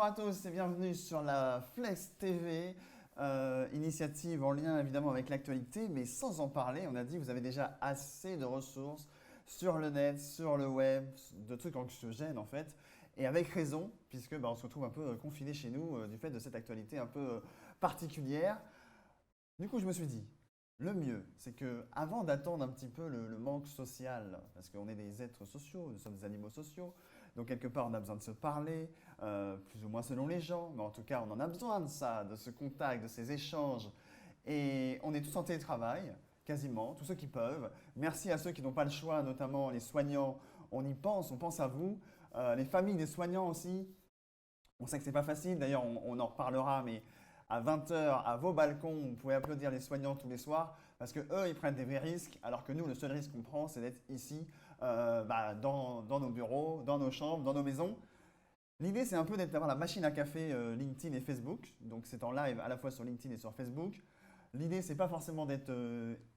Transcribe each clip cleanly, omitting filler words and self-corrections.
Bonjour à tous et bienvenue sur la Flex TV, initiative en lien évidemment avec l'actualité, mais sans en parler. On a dit vous avez déjà assez de ressources sur le net, sur le web, de trucs anxiogènes en fait. Et avec raison, puisque on se retrouve un peu confiné chez nous du fait de cette actualité un peu particulière. Du coup, je me suis dit, le mieux, c'est que avant d'attendre un petit peu le manque social, parce qu'on est des êtres sociaux, nous sommes des animaux sociaux, donc quelque part on a besoin de se parler, plus ou moins selon les gens, mais en tout cas on en a besoin de ça, de ce contact, de ces échanges. Et on est tous en télétravail, quasiment, tous ceux qui peuvent. Merci à ceux qui n'ont pas le choix, notamment les soignants. On y pense, on pense à vous. Les familles des soignants aussi. On sait que c'est pas facile, d'ailleurs on en reparlera, mais à 20 heures, à vos balcons, vous pouvez applaudir les soignants tous les soirs parce que eux, ils prennent des vrais risques, alors que nous, le seul risque qu'on prend, c'est d'être ici, dans nos bureaux, dans nos chambres, dans nos maisons. L'idée, c'est un peu d'avoir la machine à café LinkedIn et Facebook. Donc, c'est en live à la fois sur LinkedIn et sur Facebook. L'idée, c'est pas forcément d'être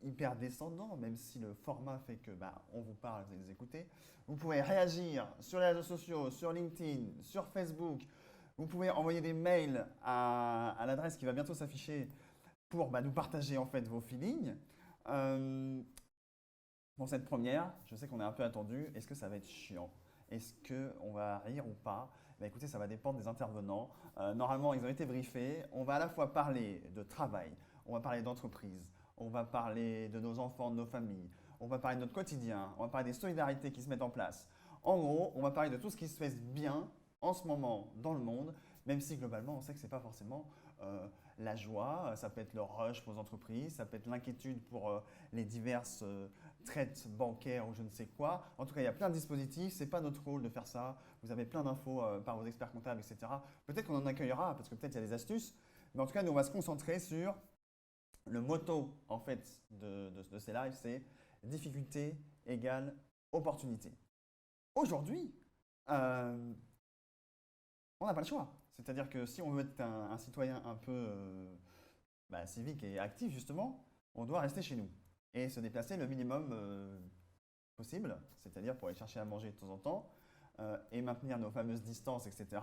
hyper descendant, même si le format fait que on vous parle, vous allez nous écouter. Vous pouvez réagir sur les réseaux sociaux, sur LinkedIn, sur Facebook. Vous pouvez envoyer des mails à l'adresse qui va bientôt s'afficher pour nous partager en fait vos feelings. Euh, pour cette première, je sais qu'on est un peu attendu. Est-ce que ça va être chiant? Est-ce qu'on va rire ou pas? Écoutez, ça va dépendre des intervenants. Normalement, ils ont été briefés. On va à la fois parler de travail, on va parler d'entreprise, on va parler de nos enfants, de nos familles, on va parler de notre quotidien, on va parler des solidarités qui se mettent en place. En gros, on va parler de tout ce qui se fait bien en ce moment dans le monde, même si globalement, on sait que ce n'est pas forcément la joie. Ça peut être le rush pour les entreprises, ça peut être l'inquiétude pour les diverses traites bancaires ou je ne sais quoi. En tout cas, il y a plein de dispositifs. Ce n'est pas notre rôle de faire ça. Vous avez plein d'infos par vos experts comptables, etc. Peut-être qu'on en accueillera parce que peut-être il y a des astuces. Mais en tout cas, nous, on va se concentrer sur le motto en fait de ces lives, c'est difficulté égale opportunité. Aujourd'hui, euh, on n'a pas le choix. C'est-à-dire que si on veut être un citoyen un peu civique et actif, justement, on doit rester chez nous et se déplacer le minimum possible, c'est-à-dire pour aller chercher à manger de temps en temps et maintenir nos fameuses distances, etc.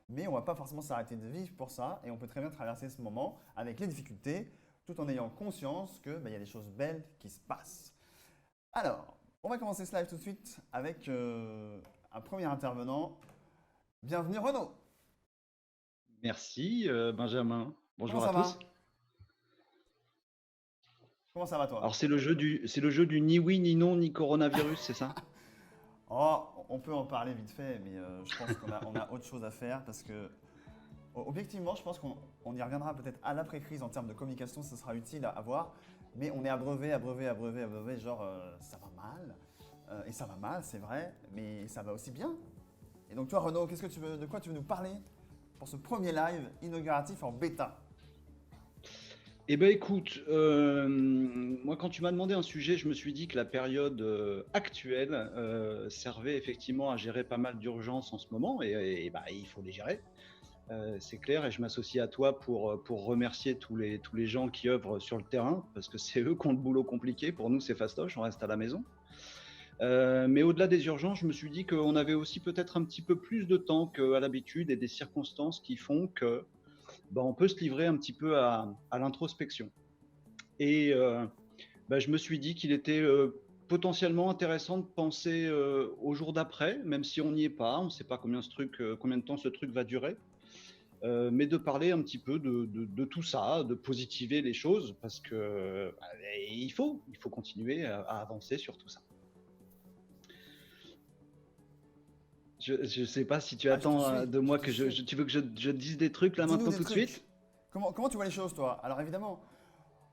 Mais on ne va pas forcément s'arrêter de vivre pour ça et on peut très bien traverser ce moment avec les difficultés tout en ayant conscience qu'il y a des choses belles qui se passent. Alors, on va commencer ce live tout de suite avec un premier intervenant. Bienvenue Renaud. Merci Benjamin. Comment Bonjour à ça tous. va? Comment ça va toi? Alors c'est le jeu du ni oui ni non ni coronavirus, c'est ça? Oh, on peut en parler vite fait, mais je pense qu'on a autre chose à faire parce que, objectivement, je pense qu'on y reviendra peut-être à l'après-crise en termes de communication, ce sera utile à voir, mais on est abreuvé, abreuvé, abreuvé, abreuvé, genre ça va mal, et ça va mal, c'est vrai, mais ça va aussi bien. Et donc toi, Renaud, de quoi tu veux nous parler pour ce premier live inauguratif en bêta? Eh ben écoute, moi quand tu m'as demandé un sujet, je me suis dit que la période actuelle servait effectivement à gérer pas mal d'urgences en ce moment et il faut les gérer. C'est clair et je m'associe à toi pour remercier tous les gens qui œuvrent sur le terrain parce que c'est eux qui ont le boulot compliqué. Pour nous, c'est fastoche, on reste à la maison. Mais au-delà des urgences, je me suis dit qu'on avait aussi peut-être un petit peu plus de temps qu'à l'habitude et des circonstances qui font que on peut se livrer un petit peu à l'introspection. Et je me suis dit qu'il était potentiellement intéressant de penser au jour d'après, même si on n'y est pas, on ne sait pas combien de temps ce truc va durer, mais de parler un petit peu de tout ça, de positiver les choses, parce que il faut continuer à avancer sur tout ça. Je ne sais pas si tu Ah, je te attends suis, de je moi te que suis. tu veux que je dise des trucs là Dis-nous maintenant des tout de suite? trucs. Comment tu vois les choses, toi? Alors évidemment,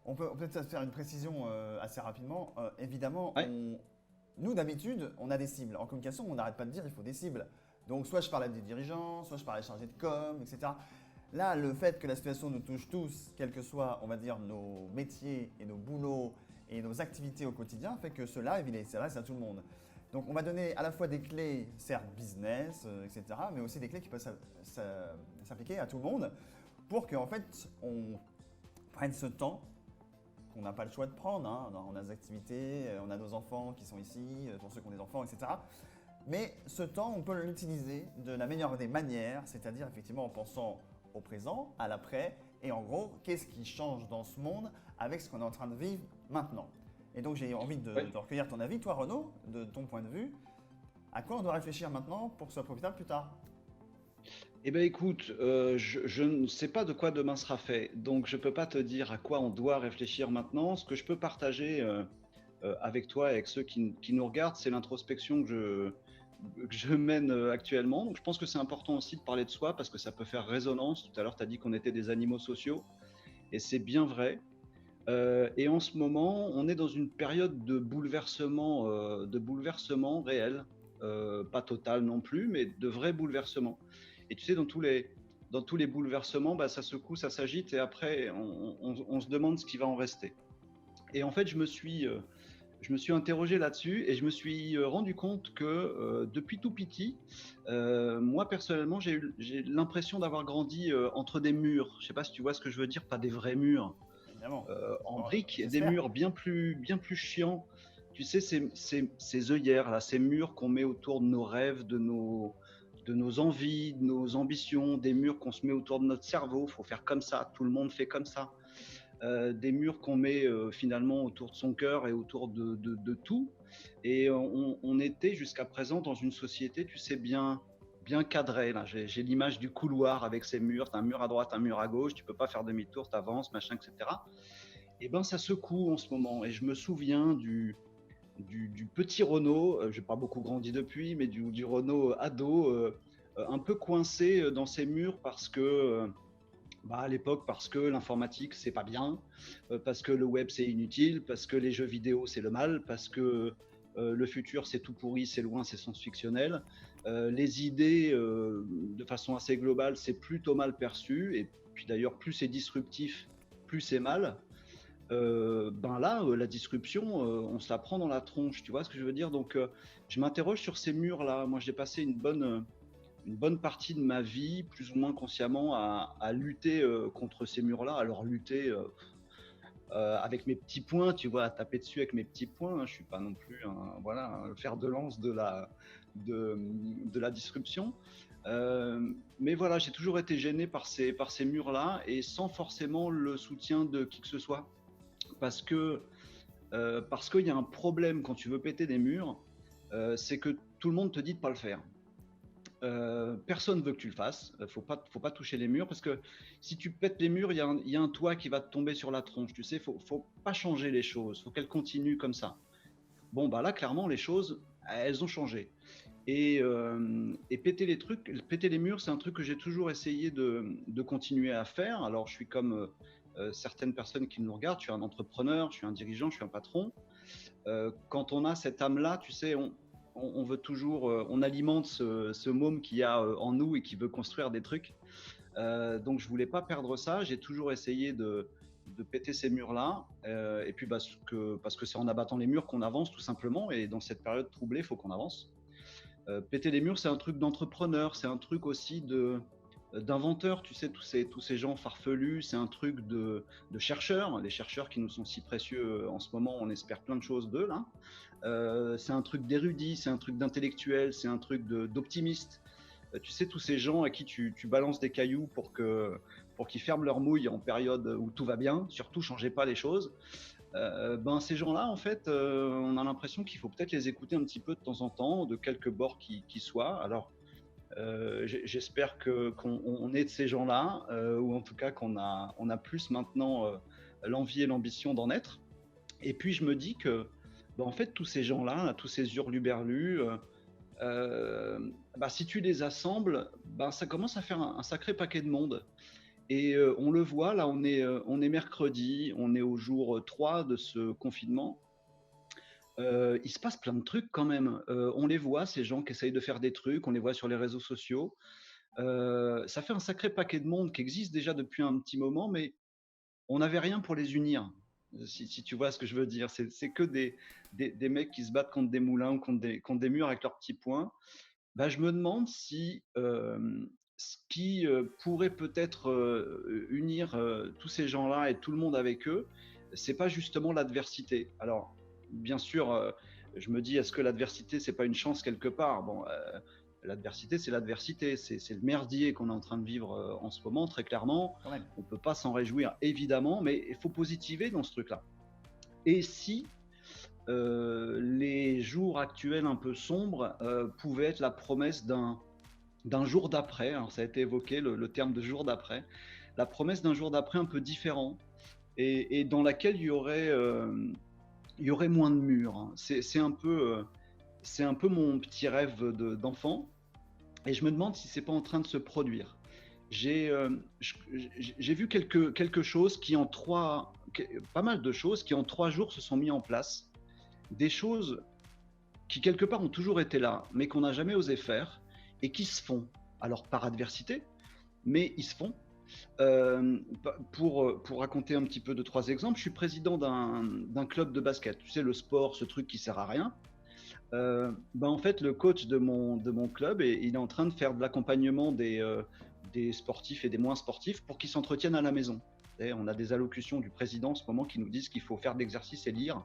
on peut peut-être faire une précision assez rapidement. Évidemment, Ouais. nous d'habitude, on a des cibles. En communication, on n'arrête pas de dire il faut des cibles. Donc soit je parle à des dirigeants, soit je parle à des chargés de com, etc. Là, le fait que la situation nous touche tous, quels que soient, on va dire, nos métiers et nos boulots et nos activités au quotidien, fait que ce live, il s'adresse à tout le monde. Donc on va donner à la fois des clés, certes business, etc., mais aussi des clés qui peuvent s'appliquer à tout le monde pour qu'en fait, on prenne ce temps qu'on n'a pas le choix de prendre. Hein. On a des activités, on a nos enfants qui sont ici, pour ceux qui ont des enfants, etc. Mais ce temps, on peut l'utiliser de la meilleure des manières, c'est-à-dire effectivement en pensant au présent, à l'après, et en gros, qu'est-ce qui change dans ce monde avec ce qu'on est en train de vivre maintenant. Et donc j'ai envie Ouais. de recueillir ton avis, toi Renaud, de ton point de vue, à quoi on doit réfléchir maintenant pour que ce soit profitable plus tard. Eh bien, écoute, je ne sais pas de quoi demain sera fait, donc je ne peux pas te dire à quoi on doit réfléchir maintenant. Ce que je peux partager avec toi et avec ceux qui nous regardent, c'est l'introspection que je mène actuellement. Donc, je pense que c'est important aussi de parler de soi parce que ça peut faire résonance. Tout à l'heure, tu as dit qu'on était des animaux sociaux, et c'est bien vrai. Et en ce moment, on est dans une période de bouleversement réel, pas total non plus, mais de vrais bouleversements. Et tu sais, dans tous les bouleversements, bah, ça secoue, ça s'agite, et après, on se demande ce qui va en rester. Et en fait, je me suis interrogé là-dessus et je me suis rendu compte que depuis tout petit, moi personnellement, j'ai l'impression d'avoir grandi entre des murs. Je sais pas si tu vois ce que je veux dire, pas des vrais murs Évidemment. en Bon, briques, des j'espère. murs bien plus chiants. Tu sais, ces œillères là, ces murs qu'on met autour de nos rêves, de nos envies, de nos ambitions, des murs qu'on se met autour de notre cerveau. Faut faire comme ça, tout le monde fait comme ça. Des murs qu'on met finalement autour de son cœur et autour de tout. Et on était jusqu'à présent dans une société, tu sais, bien cadrée. Là, j'ai l'image du couloir avec ses murs. Tu as un mur à droite, un mur à gauche. Tu peux pas faire demi-tour, tu avances, machin, etc. Et ben ça secoue en ce moment. Et je me souviens du petit Renaud, j'ai pas beaucoup grandi depuis, mais du Renaud ado, un peu coincé dans ses murs parce que bah, à l'époque, parce que l'informatique c'est pas bien, parce que le web c'est inutile, parce que les jeux vidéo c'est le mal, parce que le futur c'est tout pourri, c'est loin, c'est science-fictionnel. Les idées, de façon assez globale, c'est plutôt mal perçu. Et puis d'ailleurs, plus c'est disruptif, plus c'est mal. Ben là, la disruption, on se la prend dans la tronche, tu vois ce que je veux dire? Donc, je m'interroge sur ces murs-là. Moi, j'ai passé une bonne partie de ma vie, plus ou moins consciemment, à lutter contre ces murs-là. Alors, lutter avec mes petits poings, tu vois, à taper dessus avec mes petits poings, hein. Je suis pas non plus voilà, un fer de lance de la disruption. Mais voilà, j'ai toujours été gêné par ces murs-là et sans forcément le soutien de qui que ce soit. Parce qu'il y a un problème quand tu veux péter des murs, c'est que tout le monde te dit de ne pas le faire. Personne veut que tu le fasses. Faut pas toucher les murs parce que si tu pètes les murs, il y a un toit qui va te tomber sur la tronche. Tu sais, faut pas changer les choses. Faut qu'elles continuent comme ça. Bon, bah là, clairement, les choses, elles ont changé. Et péter péter les murs, c'est un truc que j'ai toujours essayé de continuer à faire. Alors, je suis comme certaines personnes qui nous regardent. Je suis un entrepreneur, je suis un dirigeant, je suis un patron. Quand on a cette âme-là, tu sais, on veut toujours, on alimente ce môme qu'il y a en nous et qui veut construire des trucs. Donc je voulais pas perdre ça. J'ai toujours essayé de péter ces murs-là. Et puis parce que c'est en abattant les murs qu'on avance tout simplement. Et dans cette période troublée, il faut qu'on avance. Péter les murs, c'est un truc d'entrepreneur, c'est un truc aussi d'inventeurs, tu sais, tous ces gens farfelus, c'est un truc de chercheurs, les chercheurs qui nous sont si précieux en ce moment, on espère plein de choses d'eux là. C'est un truc d'érudit, c'est un truc d'intellectuel, c'est un truc d'optimiste. Tu sais, tous ces gens à qui tu balances des cailloux pour qu'ils ferment leur mouille en période où tout va bien, surtout changez pas les choses. Ben, ces gens-là, en fait, on a l'impression qu'il faut peut-être les écouter un petit peu de temps en temps, de quelque bord qui soient. Alors, j'espère qu'on est de ces gens-là, ou en tout cas qu'on a plus maintenant l'envie et l'ambition d'en être. Et puis je me dis que, ben, en fait, tous ces gens-là, tous ces hurluberlus, bah, si tu les assembles, ben, ça commence à faire un sacré paquet de monde. Et on le voit, là, on est mercredi, on est au jour 3 de ce confinement. Il se passe plein de trucs quand même. On les voit, ces gens qui essayent de faire des trucs, on les voit sur les réseaux sociaux. Ça fait un sacré paquet de monde qui existe déjà depuis un petit moment, mais on n'avait rien pour les unir. Si tu vois ce que je veux dire, c'est que des mecs qui se battent contre des moulins ou contre des murs avec leurs petits poings. Bah, je me demande si ce qui pourrait peut-être unir tous ces gens-là et tout le monde avec eux, c'est pas justement l'adversité. Alors, bien sûr, je me dis, est-ce que l'adversité, c'est pas une chance quelque part? Bon, l'adversité, c'est l'adversité, c'est le merdier qu'on est en train de vivre en ce moment, très clairement. quand même. On peut pas s'en réjouir, évidemment, mais il faut positiver dans ce truc-là. Et si les jours actuels un peu sombres pouvaient être la promesse d'un jour d'après, alors ça a été évoqué, le terme de jour d'après, la promesse d'un jour d'après un peu différent, et dans laquelle il y aurait moins de murs, hein. C'est un peu mon petit rêve d'enfant, et je me demande si c'est pas en train de se produire. J'ai vu quelque chose qui en pas mal de choses qui en 3 jours se sont mis en place, des choses qui quelque part ont toujours été là, mais qu'on n'a jamais osé faire, et qui se font. Alors par adversité, mais ils se font. Pour raconter un petit peu 2, 3 exemples, je suis président d'un club de basket. Tu sais, le sport, ce truc qui sert à rien. En fait, le coach de mon club, il est en train de faire de l'accompagnement des sportifs et des moins sportifs pour qu'ils s'entretiennent à la maison. Et on a des allocutions du président en ce moment qui nous disent qu'il faut faire de l'exercice et lire,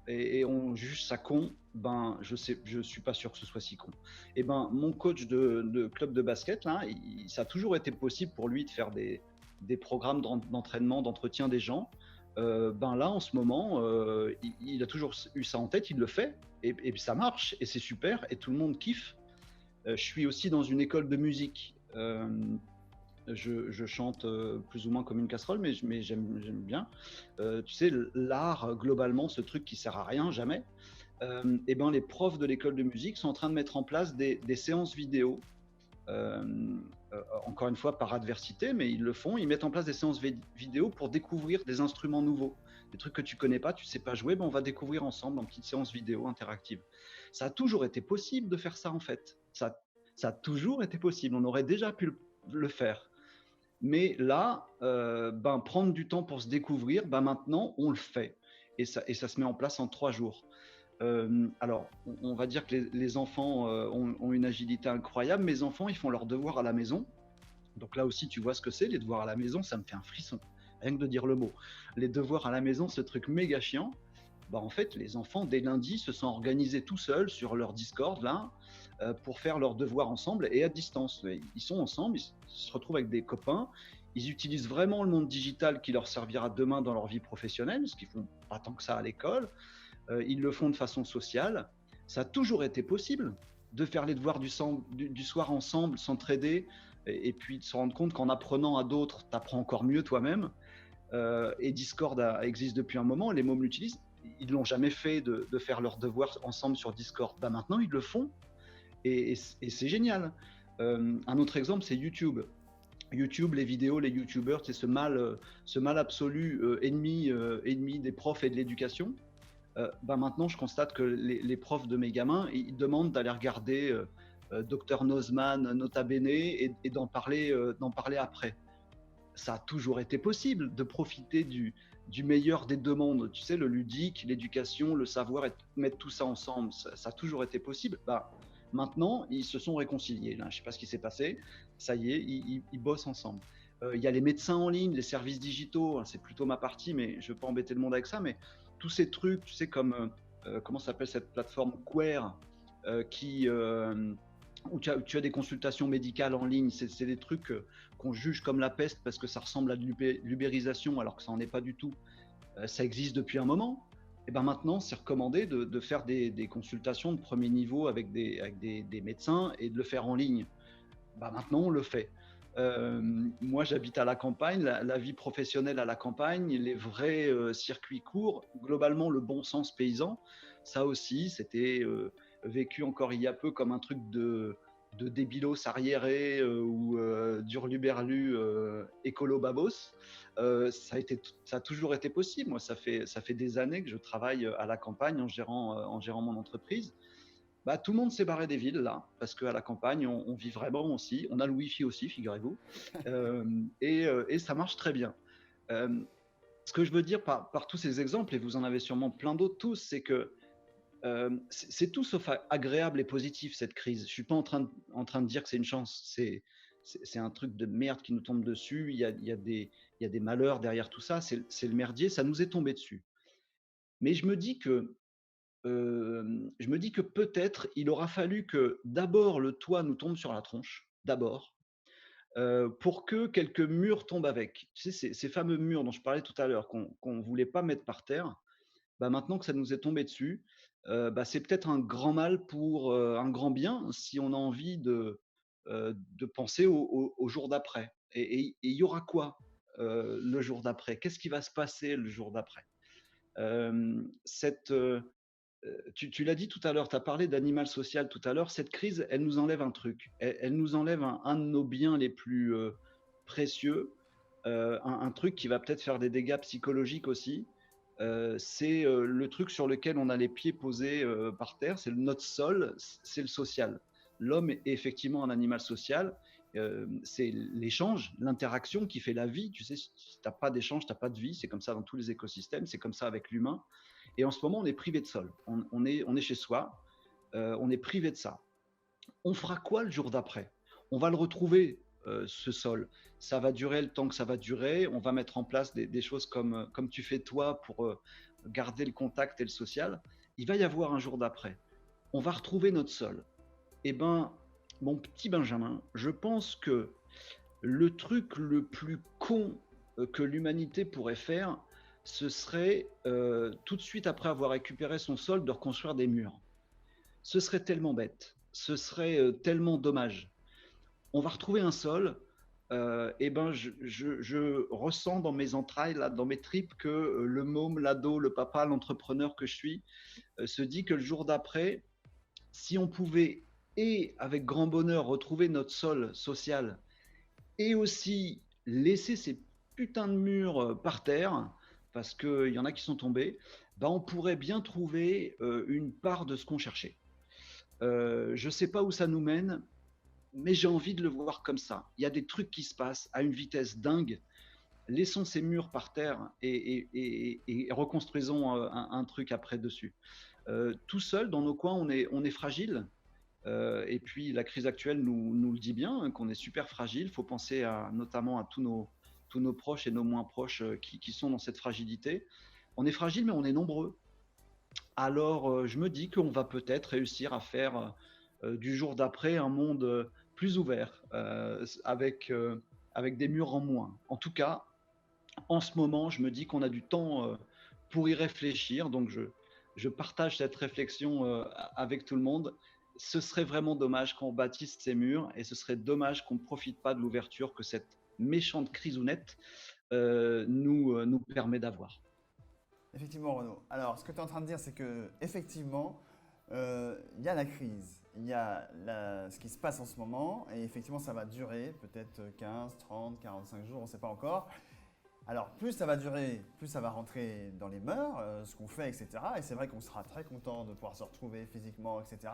et on juge ça con. Je suis pas sûr que ce soit si con. Et mon coach de club de basket là, ça a toujours été possible pour lui de faire des programmes d'entraînement, d'entretien des gens. Là en ce moment, il a toujours eu ça en tête, il le fait, et ça marche, et c'est super, et tout le monde kiffe. Je suis aussi dans une école de musique. Je chante plus ou moins comme une casserole, mais j'aime bien. Tu sais, l'art, globalement, ce truc qui sert à rien, jamais. Les profs de l'école de musique sont en train de mettre en place des séances vidéo. euh, Encore une fois, par adversité, mais ils le font. Ils mettent en place des séances vidéo pour découvrir des instruments nouveaux. Des trucs que tu connais pas, tu sais pas jouer, on va découvrir ensemble en petite séance vidéo interactive. Ça a toujours été possible de faire ça, en fait. Ça a toujours été possible. On aurait déjà pu le faire. Mais là, prendre du temps pour se découvrir, maintenant, on le fait. Et ça se met en place en 3 jours. Alors, on va dire que les enfants ont une agilité incroyable. Mes enfants, ils font leurs devoirs à la maison. Donc là aussi, tu vois ce que c'est, les devoirs à la maison, ça me fait un frisson, rien que de dire le mot. Les devoirs à la maison, ce truc méga chiant. En fait, les enfants, dès lundi, se sont organisés tout seuls sur leur Discord, là, pour faire leurs devoirs ensemble et à distance. Ils sont ensemble, ils se retrouvent avec des copains, ils utilisent vraiment le monde digital qui leur servira demain dans leur vie professionnelle, ce qu'ils font pas tant que ça à l'école. Ils le font de façon sociale. Ça a toujours été possible de faire les devoirs du soir ensemble, s'entraider, et puis de se rendre compte qu'en apprenant à d'autres, tu apprends encore mieux toi-même. Et Discord existe depuis un moment, les mômes l'utilisent. Ils l'ont jamais fait de faire leurs devoirs ensemble sur Discord. Maintenant, ils le font, et c'est génial. Un autre exemple, c'est YouTube. YouTube, les vidéos, les YouTubers, c'est ce mal absolu, ennemi des profs et de l'éducation. Maintenant, je constate que les profs de mes gamins, ils demandent d'aller regarder Dr Nozman, Nota Bene, et d'en parler après. Ça a toujours été possible de profiter du meilleur des deux mondes. Tu sais, le ludique, l'éducation, le savoir, et mettre tout ça ensemble, ça a toujours été possible. Maintenant, ils se sont réconciliés. Là, je ne sais pas ce qui s'est passé. Ça y est, ils bossent ensemble. Il y a les médecins en ligne, les services digitaux. C'est plutôt ma partie, mais je ne veux pas embêter le monde avec ça. Mais tous ces trucs, tu sais, comme comment s'appelle cette plateforme Queer, qui où tu as des consultations médicales en ligne. C'est des trucs qu'on juge comme la peste parce que ça ressemble à de l'ubérisation, alors que ça n'en est pas du tout. Ça existe depuis un moment. Et maintenant, c'est recommandé de faire des consultations de premier niveau avec des médecins, et de le faire en ligne. Maintenant, on le fait. Moi, j'habite à la campagne, la vie professionnelle à la campagne, les vrais circuits courts, globalement le bon sens paysan, ça aussi, c'était vécu encore il y a peu comme un truc de débilos arriérés ou d'hurluberlu écolo-babos. Ça a toujours été possible. Moi, ça fait des années que je travaille à la campagne en gérant mon entreprise. Tout le monde s'est barré des villes là, parce qu'à la campagne, on vit vraiment aussi. On a le Wi-Fi aussi, figurez-vous, et ça marche très bien. Euh, Ce que je veux dire par tous ces exemples, et vous en avez sûrement plein d'autres tous, c'est que c'est tout sauf agréable et positif cette crise. Je suis pas en train de dire que c'est une chance. C'est un truc de merde qui nous tombe dessus. Il y a des malheurs derrière tout ça. C'est le merdier. Ça nous est tombé dessus. Mais je me dis que je me dis que peut-être il aura fallu que d'abord le toit nous tombe sur la tronche, d'abord, pour que quelques murs tombent avec. Tu sais, ces fameux murs dont je parlais tout à l'heure, qu'on voulait pas mettre par terre, bah, maintenant que ça nous est tombé dessus, bah, c'est peut-être un grand mal pour, un grand bien si on a envie de penser au jour d'après. Et il y aura quoi, le jour d'après? Qu'est-ce qui va se passer le jour d'après? Cette, tu l'as dit tout à l'heure, tu as parlé d'animal social tout à l'heure. Cette crise, elle nous enlève un truc. Elle nous enlève un de nos biens les plus, précieux, un truc qui va peut-être faire des dégâts psychologiques aussi. C'est, le truc sur lequel on a les pieds posés, par terre, c'est notre sol, c'est le social. L'homme est effectivement un animal social, c'est l'échange, l'interaction qui fait la vie. Tu sais, si tu pas d'échange, tu pas de vie. C'est comme ça dans tous les écosystèmes, c'est comme ça avec l'humain. Et en ce moment, on est privé de sol. On est chez soi, on est privé de ça. On fera quoi le jour d'après? On va le retrouver, ce sol. Ça va durer le temps que ça va durer. On va mettre en place des choses comme tu fais toi pour garder le contact et le social. Il va y avoir un jour d'après. On va retrouver notre sol. Eh ben, mon petit Benjamin, je pense que le truc le plus con que l'humanité pourrait faire, ce serait tout de suite après avoir récupéré son sol de reconstruire des murs. Ce serait tellement bête, ce serait tellement dommage. On va retrouver un sol, et ben je ressens dans mes entrailles, là, dans mes tripes, que le môme, l'ado, le papa, l'entrepreneur que je suis, se dit que le jour d'après, si on pouvait, et avec grand bonheur, retrouver notre sol social et aussi laisser ces putains de murs par terre, parce qu'il y en a qui sont tombés, bah on pourrait bien trouver une part de ce qu'on cherchait. Je ne sais pas où ça nous mène, mais j'ai envie de le voir comme ça. Il y a des trucs qui se passent à une vitesse dingue. Laissons ces murs par terre et reconstruisons un truc après dessus. Tout seul, dans nos coins, on est fragile. Et puis la crise actuelle nous le dit bien, hein, qu'on est super fragile. Il faut penser notamment à tous nos proches et nos moins proches qui sont dans cette fragilité. On est fragile, mais on est nombreux. Alors je me dis qu'on va peut-être réussir à faire du jour d'après un monde plus ouvert, avec des murs en moins. En tout cas, en ce moment, je me dis qu'on a du temps pour y réfléchir. Donc je partage cette réflexion avec tout le monde. Ce serait vraiment dommage qu'on bâtisse ces murs, et ce serait dommage qu'on ne profite pas de l'ouverture que cette méchante crisounette nous permet d'avoir. Effectivement, Renaud. Alors, ce que tu es en train de dire, c'est que effectivement, il y a la crise, il y a ce qui se passe en ce moment, et effectivement, ça va durer peut-être 15, 30, 45 jours, on ne sait pas encore. Alors, plus ça va durer, plus ça va rentrer dans les mœurs, ce qu'on fait, etc. Et c'est vrai qu'on sera très content de pouvoir se retrouver physiquement, etc.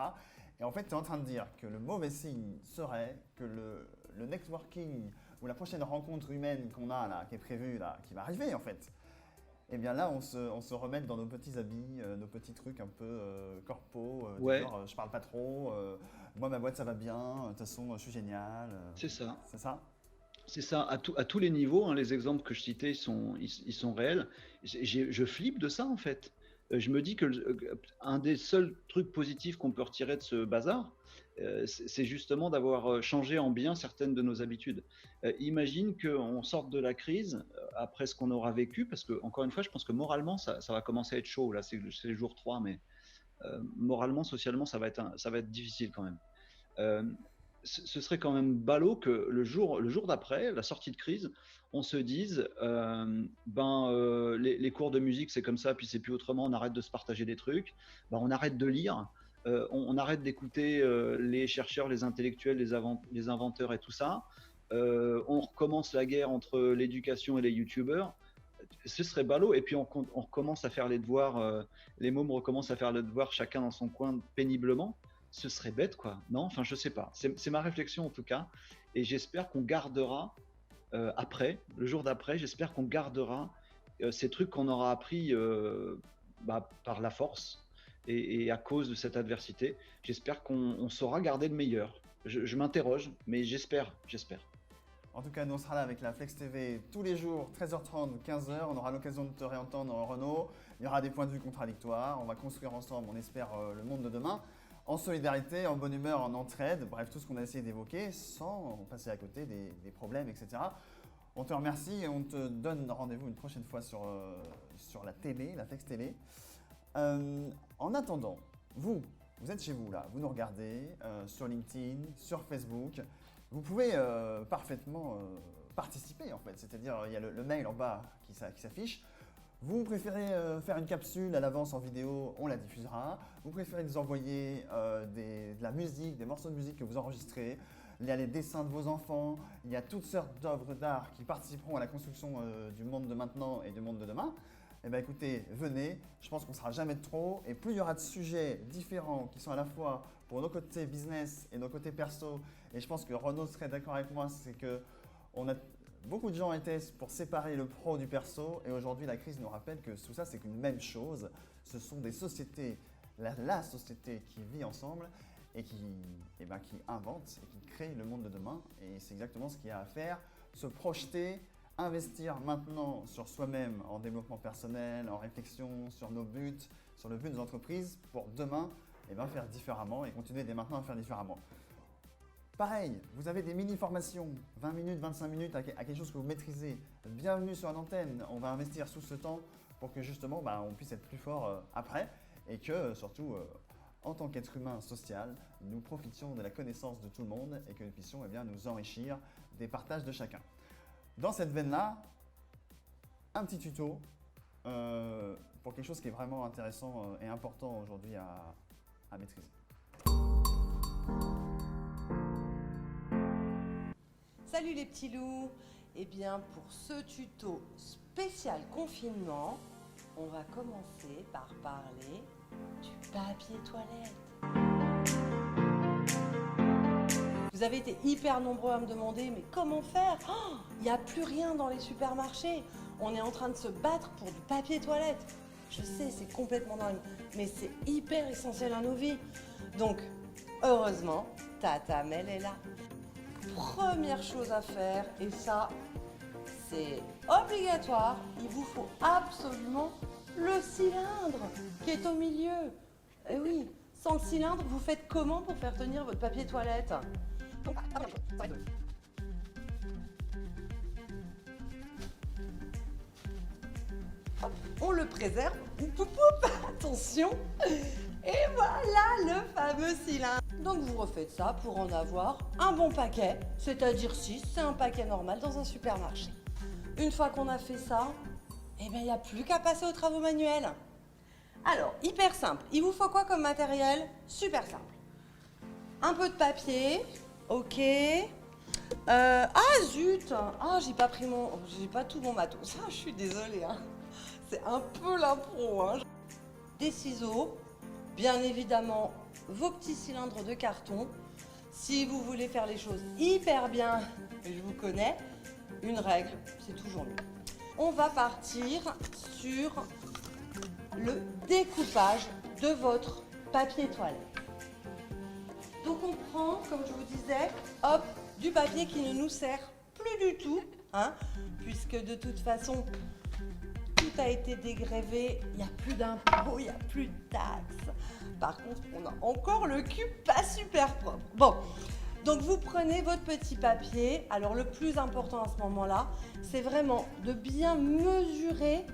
Et en fait, tu es en train de dire que le mauvais signe serait que le networking ou la prochaine rencontre humaine qu'on a là, qui est prévue là, qui va arriver en fait, eh bien là, on se remet dans nos petits habits, nos petits trucs un peu corpo, du Ouais, genre je parle pas trop, moi ma boîte ça va bien, de toute façon je suis génial, c'est ça. c'est ça? C'est ça, à tous les niveaux, hein, les exemples que je citais ils sont réels. Je flippe de ça en fait. Je me dis que un des seuls trucs positifs qu'on peut retirer de ce bazar, c'est justement d'avoir changé en bien certaines de nos habitudes. Imagine qu'on sorte de la crise après ce qu'on aura vécu, parce que encore une fois, je pense que moralement, ça va commencer à être chaud. Là, c'est le jour 3, mais moralement, socialement, ça va être difficile quand même. Euh, Ce serait quand même ballot que le jour d'après, la sortie de crise, on se dise les cours de musique c'est comme ça, puis c'est plus autrement, on arrête de se partager des trucs, on arrête de lire, on arrête d'écouter les chercheurs, les intellectuels, les inventeurs et tout ça, on recommence la guerre entre l'éducation et les youtubeurs. Ce serait ballot, et puis on recommence à faire les devoirs, les mômes recommencent à faire les devoirs chacun dans son coin péniblement. Ce serait bête, quoi. Non, enfin, je sais pas. C'est ma réflexion en tout cas, et j'espère qu'on gardera après, le jour d'après, j'espère qu'on gardera ces trucs qu'on aura appris par la force et à cause de cette adversité. J'espère qu'on saura garder le meilleur. Je m'interroge, mais j'espère. En tout cas, nous on sera là avec la Flex TV tous les jours, 13h30, 15h. On aura l'occasion de te réentendre, Renaud. Il y aura des points de vue contradictoires. On va construire ensemble, on espère, le monde de demain. En solidarité, en bonne humeur, en entraide. Bref, tout ce qu'on a essayé d'évoquer sans passer à côté des problèmes, etc. On te remercie et on te donne rendez-vous une prochaine fois sur la télé, la Flex TV. En attendant, vous êtes chez vous là, vous nous regardez sur LinkedIn, sur Facebook. Vous pouvez parfaitement participer en fait, c'est-à-dire il y a le mail en bas qui s'affiche. Vous préférez faire une capsule à l'avance en vidéo, on la diffusera. Vous préférez nous envoyer de la musique, des morceaux de musique que vous enregistrez. Il y a les dessins de vos enfants, il y a toutes sortes d'œuvres d'art qui participeront à la construction du monde de maintenant et du monde de demain. Eh bien écoutez, venez, je pense qu'on ne sera jamais de trop et plus il y aura de sujets différents qui sont à la fois pour nos côtés business et nos côtés perso, et je pense que Renaud serait d'accord avec moi, c'est que beaucoup de gens étaient pour séparer le pro du perso et aujourd'hui la crise nous rappelle que tout ça c'est qu'une même chose, ce sont des sociétés, la société qui vit ensemble et qui invente et qui crée le monde de demain et c'est exactement ce qu'il y a à faire, se projeter, investir maintenant sur soi-même en développement personnel, en réflexion sur nos buts, sur le but de nos entreprises pour demain faire différemment et continuer dès maintenant à faire différemment. Pareil, vous avez des mini-formations, 20 minutes, 25 minutes à quelque chose que vous maîtrisez. Bienvenue sur l'antenne, on va investir sous ce temps pour que justement on puisse être plus fort après et que surtout en tant qu'être humain social, nous profitions de la connaissance de tout le monde et que nous puissions nous enrichir des partages de chacun. Dans cette veine-là, un petit tuto pour quelque chose qui est vraiment intéressant et important aujourd'hui à maîtriser. Salut les petits loups. Eh bien, pour ce tuto spécial confinement, on va commencer par parler du papier toilette. Vous avez été hyper nombreux à me demander, mais comment faire ? Il n'y a plus rien dans les supermarchés. On est en train de se battre pour du papier toilette. Je sais, c'est complètement dingue, mais c'est hyper essentiel à nos vies. Donc, heureusement, Tata Mel est là. Première chose à faire, et ça, c'est obligatoire, il vous faut absolument le cylindre qui est au milieu. Et oui, sans le cylindre, vous faites comment pour faire tenir votre papier toilette ? Hop, on le préserve, attention, et voilà le fameux cylindre. Donc vous refaites ça pour en avoir un bon paquet, c'est-à-dire 6, c'est un paquet normal dans un supermarché. Une fois qu'on a fait ça, il n'y a plus qu'à passer aux travaux manuels. Alors, hyper simple, il vous faut quoi comme matériel ? Super simple. Un peu de papier, ok. Zut, j'ai pas tout mon matos, je suis désolée, c'est un peu l'impro. Des ciseaux, bien évidemment vos petits cylindres de carton. Si vous voulez faire les choses hyper bien, je vous connais, une règle, c'est toujours mieux. On va partir sur le découpage de votre papier toilette. Donc on prend, comme je vous disais, hop, du papier qui ne nous sert plus du tout, puisque de toute façon, tout a été dégraivé, il n'y a plus d'impôts, il n'y a plus de taxes. Par contre, on a encore le cul pas super propre. Bon, donc vous prenez votre petit papier. Alors le plus important à ce moment-là, c'est vraiment de bien mesurer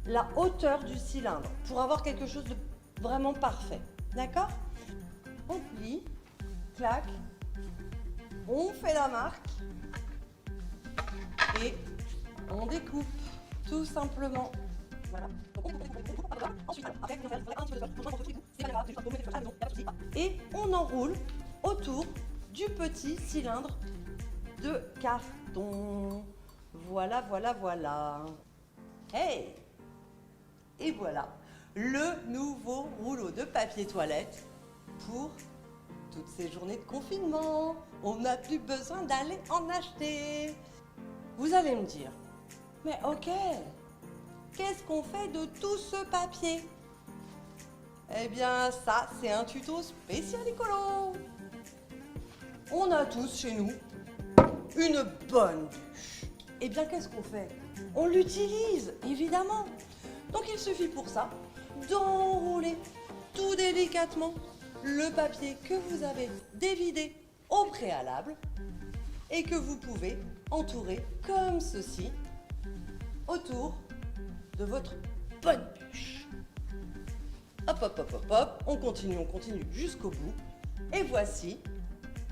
la hauteur du cylindre pour avoir quelque chose de vraiment parfait. D'accord ? On plie, clac, on fait la marque et on découpe, tout simplement. Voilà. Et on enroule autour du petit cylindre de carton. Voilà, voilà, voilà. Hey! Et voilà, le nouveau rouleau de papier toilette pour toutes ces journées de confinement. On n'a plus besoin d'aller en acheter. Vous allez me dire, mais ok, qu'est-ce qu'on fait de tout ce papier ? Eh bien, ça, c'est un tuto spécial écolo. On a tous chez nous une bonne bûche. Eh bien, qu'est-ce qu'on fait? On l'utilise, évidemment. Donc, il suffit pour ça d'enrouler tout délicatement le papier que vous avez dévidé au préalable et que vous pouvez entourer comme ceci autour de votre bonne bûche. Hop, hop, hop, hop, hop, on continue jusqu'au bout. Et voici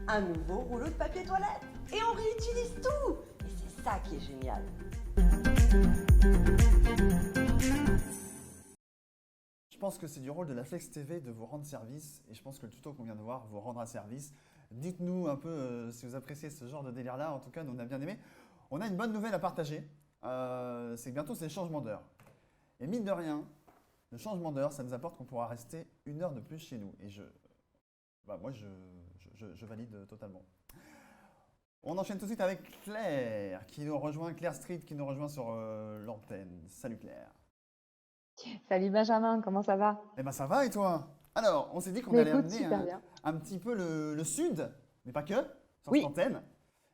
un nouveau rouleau de papier toilette. Et on réutilise tout. Et c'est ça qui est génial. Je pense que c'est du rôle de la Flex TV de vous rendre service et je pense que le tuto qu'on vient de voir vous rendra service. Dites-nous un peu si vous appréciez ce genre de délire-là. En tout cas, nous on a bien aimé. On a une bonne nouvelle à partager. C'est que bientôt c'est le changement d'heure. Et mine de rien, le changement d'heure, ça nous apporte qu'on pourra rester 1 heure de plus chez nous. Et moi, je valide totalement. On enchaîne tout de suite avec Claire qui nous rejoint, Claire Street qui nous rejoint sur l'antenne. Salut Claire. Salut Benjamin, comment ça va? Eh ben ça va et toi? Alors, on s'est dit qu'on Bah, allait écoute, amener super bien. un petit peu le sud, mais pas que, sur Oui. cette antenne.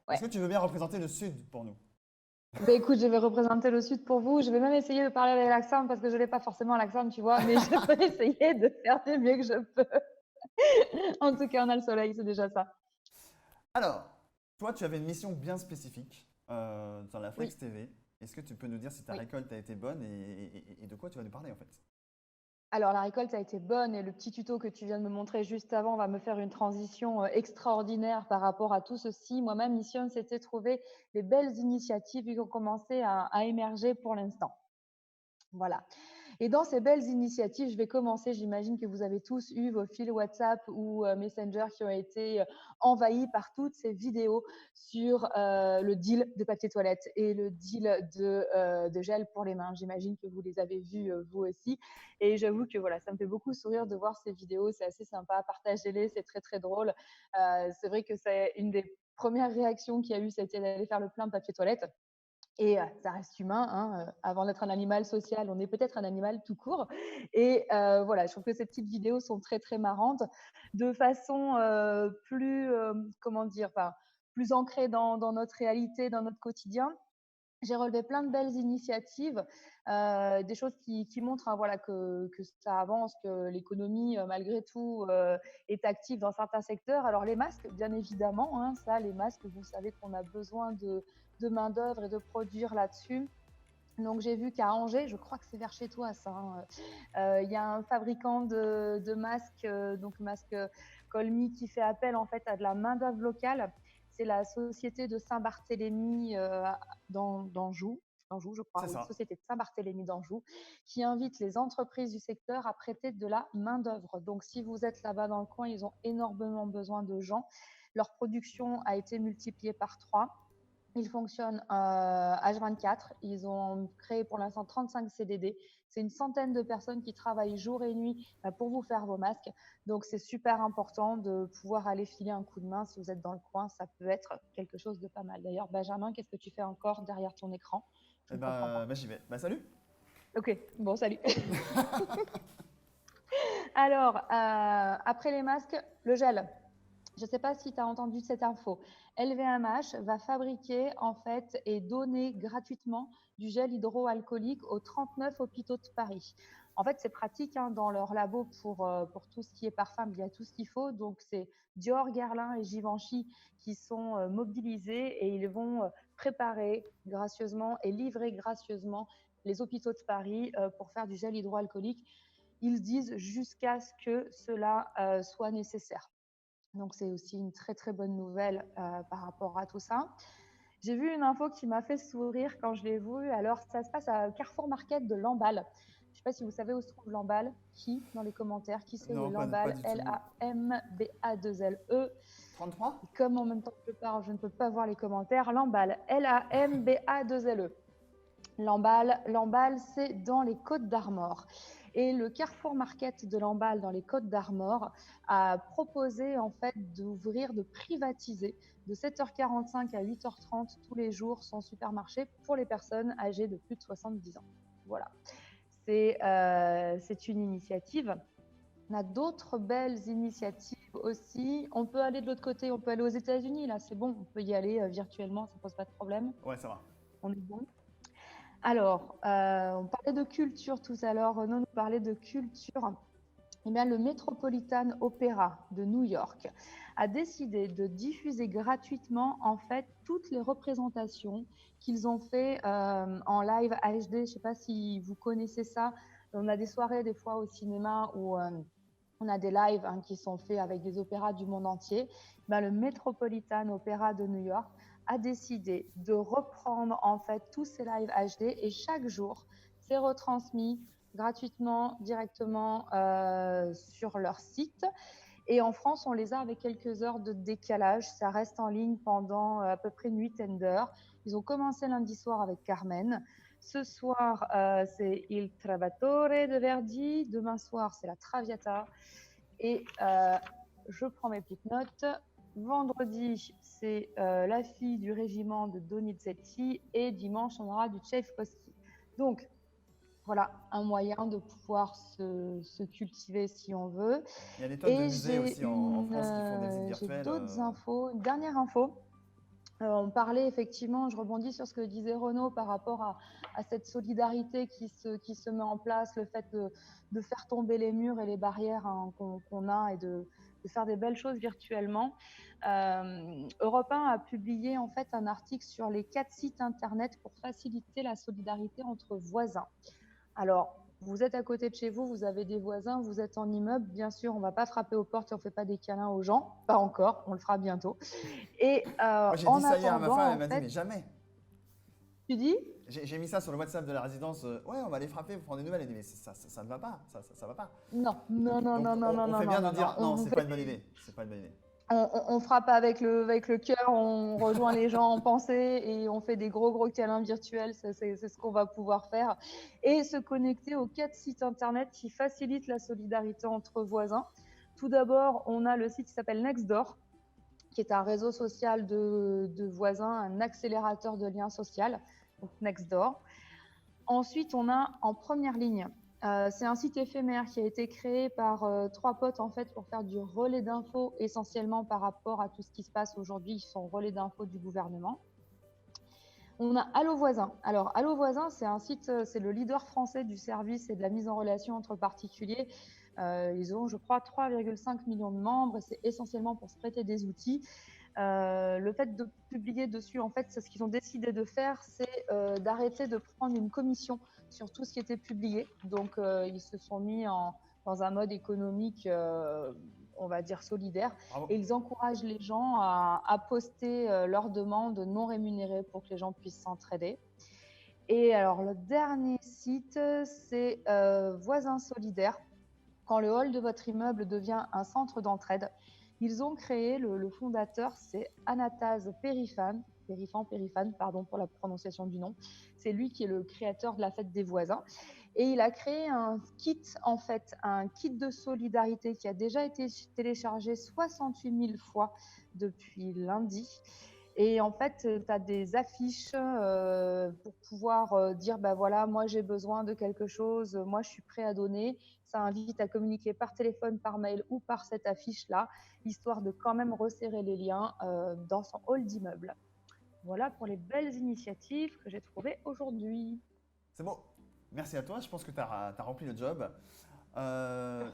Ouais. Est-ce que tu veux bien représenter le sud pour nous? Bah, écoute, je vais représenter le sud pour vous. Je vais même essayer de parler avec l'accent parce que je n'ai pas forcément l'accent, tu vois, mais je peux essayer de faire du mieux que je peux. En tout cas, on a le soleil, c'est déjà ça. Alors, toi, tu avais une mission bien spécifique dans la Flex Oui. TV. Est-ce que tu peux nous dire si ta Oui. récolte a été bonne et de quoi tu vas nous parler en fait? Alors, la récolte a été bonne et le petit tuto que tu viens de me montrer juste avant va me faire une transition extraordinaire par rapport à tout ceci. Moi, ma mission, c'était de trouver les belles initiatives qui ont commencé à émerger pour l'instant. Voilà. Et dans ces belles initiatives, je vais commencer. J'imagine que vous avez tous eu vos fils WhatsApp ou Messenger qui ont été envahis par toutes ces vidéos sur le deal de papier toilette et le deal de gel pour les mains. J'imagine que vous les avez vus vous aussi. Et j'avoue que voilà, ça me fait beaucoup sourire de voir ces vidéos. C'est assez sympa. Partagez-les, c'est très très drôle. C'est vrai que c'est une des premières réactions qu'il y a eu, c'était d'aller faire le plein de papier toilette. Et ça reste humain, hein, avant d'être un animal social, on est peut-être un animal tout court. Et voilà, je trouve que ces petites vidéos sont très, très marrantes, de façon plus, comment dire, enfin, plus ancrée dans notre réalité, dans notre quotidien. J'ai relevé plein de belles initiatives, des choses qui montrent hein, voilà, que ça avance, que l'économie, malgré tout, est active dans certains secteurs. Alors les masques, bien évidemment, hein, ça, les masques, vous savez qu'on a besoin de main-d'œuvre et de produire là-dessus. Donc j'ai vu qu'à Angers, je crois que c'est vers chez toi ça, hein, y a un fabricant de masques, donc masque Colmy, qui fait appel en fait à de la main-d'œuvre locale. C'est la société de Saint-Barthélemy d'Anjou, je crois, C'est oui, ça. société de Saint-Barthélemy d'Anjou, qui invite les entreprises du secteur à prêter de la main-d'œuvre. Donc si vous êtes là-bas dans le coin, ils ont énormément besoin de gens. Leur production a été multipliée par 3. Ils fonctionnent H24. Ils ont créé pour l'instant 35 CDD. C'est une centaine de personnes qui travaillent jour et nuit pour vous faire vos masques. Donc, c'est super important de pouvoir aller filer un coup de main. Si vous êtes dans le coin, ça peut être quelque chose de pas mal. D'ailleurs, Benjamin, qu'est-ce que tu fais encore derrière ton écran? Je Eh ne comprends pas. ben, j'y vais. Bah, salut. Ok, bon, salut. Alors, après les masques, le gel. Je ne sais pas si tu as entendu cette info. LVMH va fabriquer en fait et donner gratuitement du gel hydroalcoolique aux 39 hôpitaux de Paris. En fait, c'est pratique hein, dans leur labo pour tout ce qui est parfum, il y a tout ce qu'il faut. Donc, c'est Dior, Guerlain et Givenchy qui sont mobilisés et ils vont préparer gracieusement et livrer gracieusement les hôpitaux de Paris pour faire du gel hydroalcoolique. Ils disent jusqu'à ce que cela soit nécessaire. Donc, c'est aussi une très, très bonne nouvelle par rapport à tout ça. J'ai vu une info qui m'a fait sourire quand je l'ai vue. Alors, ça se passe à Carrefour Market de Lamballe. Je ne sais pas si vous savez où se trouve Lamballe. Qui, dans les commentaires, qui sait où Non, est pas Lamballe? du tout. L-A-M-B-A-2-L-E. 33? Et comme en même temps que je parle, je ne peux pas voir les commentaires. Lamballe, L-A-M-B-A-2-L-E. Lamballe, c'est dans les Côtes d'Armor. Et le Carrefour Market de Lamballe dans les Côtes d'Armor a proposé en fait d'ouvrir, de privatiser de 7h45 à 8h30 tous les jours son supermarché pour les personnes âgées de plus de 70 ans. Voilà, c'est une initiative. On a d'autres belles initiatives aussi. On peut aller de l'autre côté, on peut aller aux États-Unis, là, c'est bon, on peut y aller virtuellement, ça pose pas de problème. Ouais, ça va. On est bon. Alors, on parlait de culture tout à l'heure, Renaud nous parlait de culture. Eh bien, le Metropolitan Opera de New York a décidé de diffuser gratuitement en fait toutes les représentations qu'ils ont fait en live HD. Je ne sais pas si vous connaissez ça. On a des soirées des fois au cinéma où on a des lives qui sont faits avec des opéras du monde entier. Ben, le Metropolitan Opera de New York a décidé de reprendre en fait tous ces lives HD et chaque jour, c'est retransmis gratuitement, directement sur leur site. Et en France, on les a avec quelques heures de décalage. Ça reste en ligne pendant à peu près une huitaine d'heures. Ils ont commencé lundi soir avec Carmen. Ce soir, c'est Il Trovatore de Verdi. Demain soir, c'est la Traviata. Et je prends mes petites notes. Vendredi, c'est La fille du régiment de Donizetti. Et dimanche, on aura du Tchaïkovski. Donc, voilà, un moyen de pouvoir se cultiver si on veut. Il y a des tonnes de Et musées aussi en France qui font des visites j'ai virtuelles. d'autres infos. Une dernière info. On parlait effectivement, je rebondis sur ce que disait Renaud par rapport à cette solidarité qui se met en place, le fait de faire tomber les murs et les barrières qu'on a et de faire des belles choses virtuellement. Europe 1 a publié en fait un article sur les 4 sites internet pour faciliter la solidarité entre voisins. Alors, vous êtes à côté de chez vous, vous avez des voisins, vous êtes en immeuble, bien sûr, on ne va pas frapper aux portes et on ne fait pas des câlins aux gens, pas encore, on le fera bientôt. Et Moi, j'ai en dit ça hier à ma attendant, femme, en elle m'a dit, fait, mais jamais. tu dis? J'ai mis ça sur le WhatsApp de la résidence. Ouais, on va les frapper pour prendre des nouvelles. Elle dit, mais ça ne va pas, ça va pas. Non, non, non, Donc, non, non, non, on non, fait bien non, de dire, non, on c'est fait- pas une bonne idée. C'est pas une bonne idée. on frappe avec le cœur, on rejoint les gens en pensée et on fait des gros câlins virtuels, c'est ce qu'on va pouvoir faire. Et se connecter aux 4 sites internet qui facilitent la solidarité entre voisins. Tout d'abord, on a le site qui s'appelle Nextdoor, qui est un réseau social de voisins, un accélérateur de liens sociaux, donc Nextdoor. Ensuite, on a En Première Ligne. C'est un site éphémère qui a été créé par 3 potes en fait pour faire du relais d'infos essentiellement par rapport à tout ce qui se passe aujourd'hui. Ils sont relais d'infos du gouvernement. On a Allo Voisin. Alors Allo Voisin, c'est un site, c'est le leader français du service et de la mise en relation entre particuliers. Ils ont, je crois, 3,5 millions de membres et c'est essentiellement pour se prêter des outils. Le fait de publier dessus, en fait, ce qu'ils ont décidé de faire, c'est d'arrêter de prendre une commission sur tout ce qui était publié. Donc, ils se sont mis dans un mode économique, on va dire, solidaire. Bravo. Et ils encouragent les gens à poster leurs demandes non rémunérées pour que les gens puissent s'entraider. Et alors, le dernier site, c'est Voisins Solidaires. Quand le hall de votre immeuble devient un centre d'entraide, ils ont créé, le fondateur, c'est Anatase Perifan, pardon pour la prononciation du nom. C'est lui qui est le créateur de la fête des voisins. Et il a créé un kit de solidarité qui a déjà été téléchargé 68 000 fois depuis lundi. Et en fait, tu as des affiches pour pouvoir dire, bah voilà, moi j'ai besoin de quelque chose, moi je suis prêt à donner. Ça invite à communiquer par téléphone, par mail ou par cette affiche-là, histoire de quand même resserrer les liens dans son hall d'immeuble. Voilà pour les belles initiatives que j'ai trouvées aujourd'hui. C'est bon. Merci à toi. Je pense que tu as rempli le job.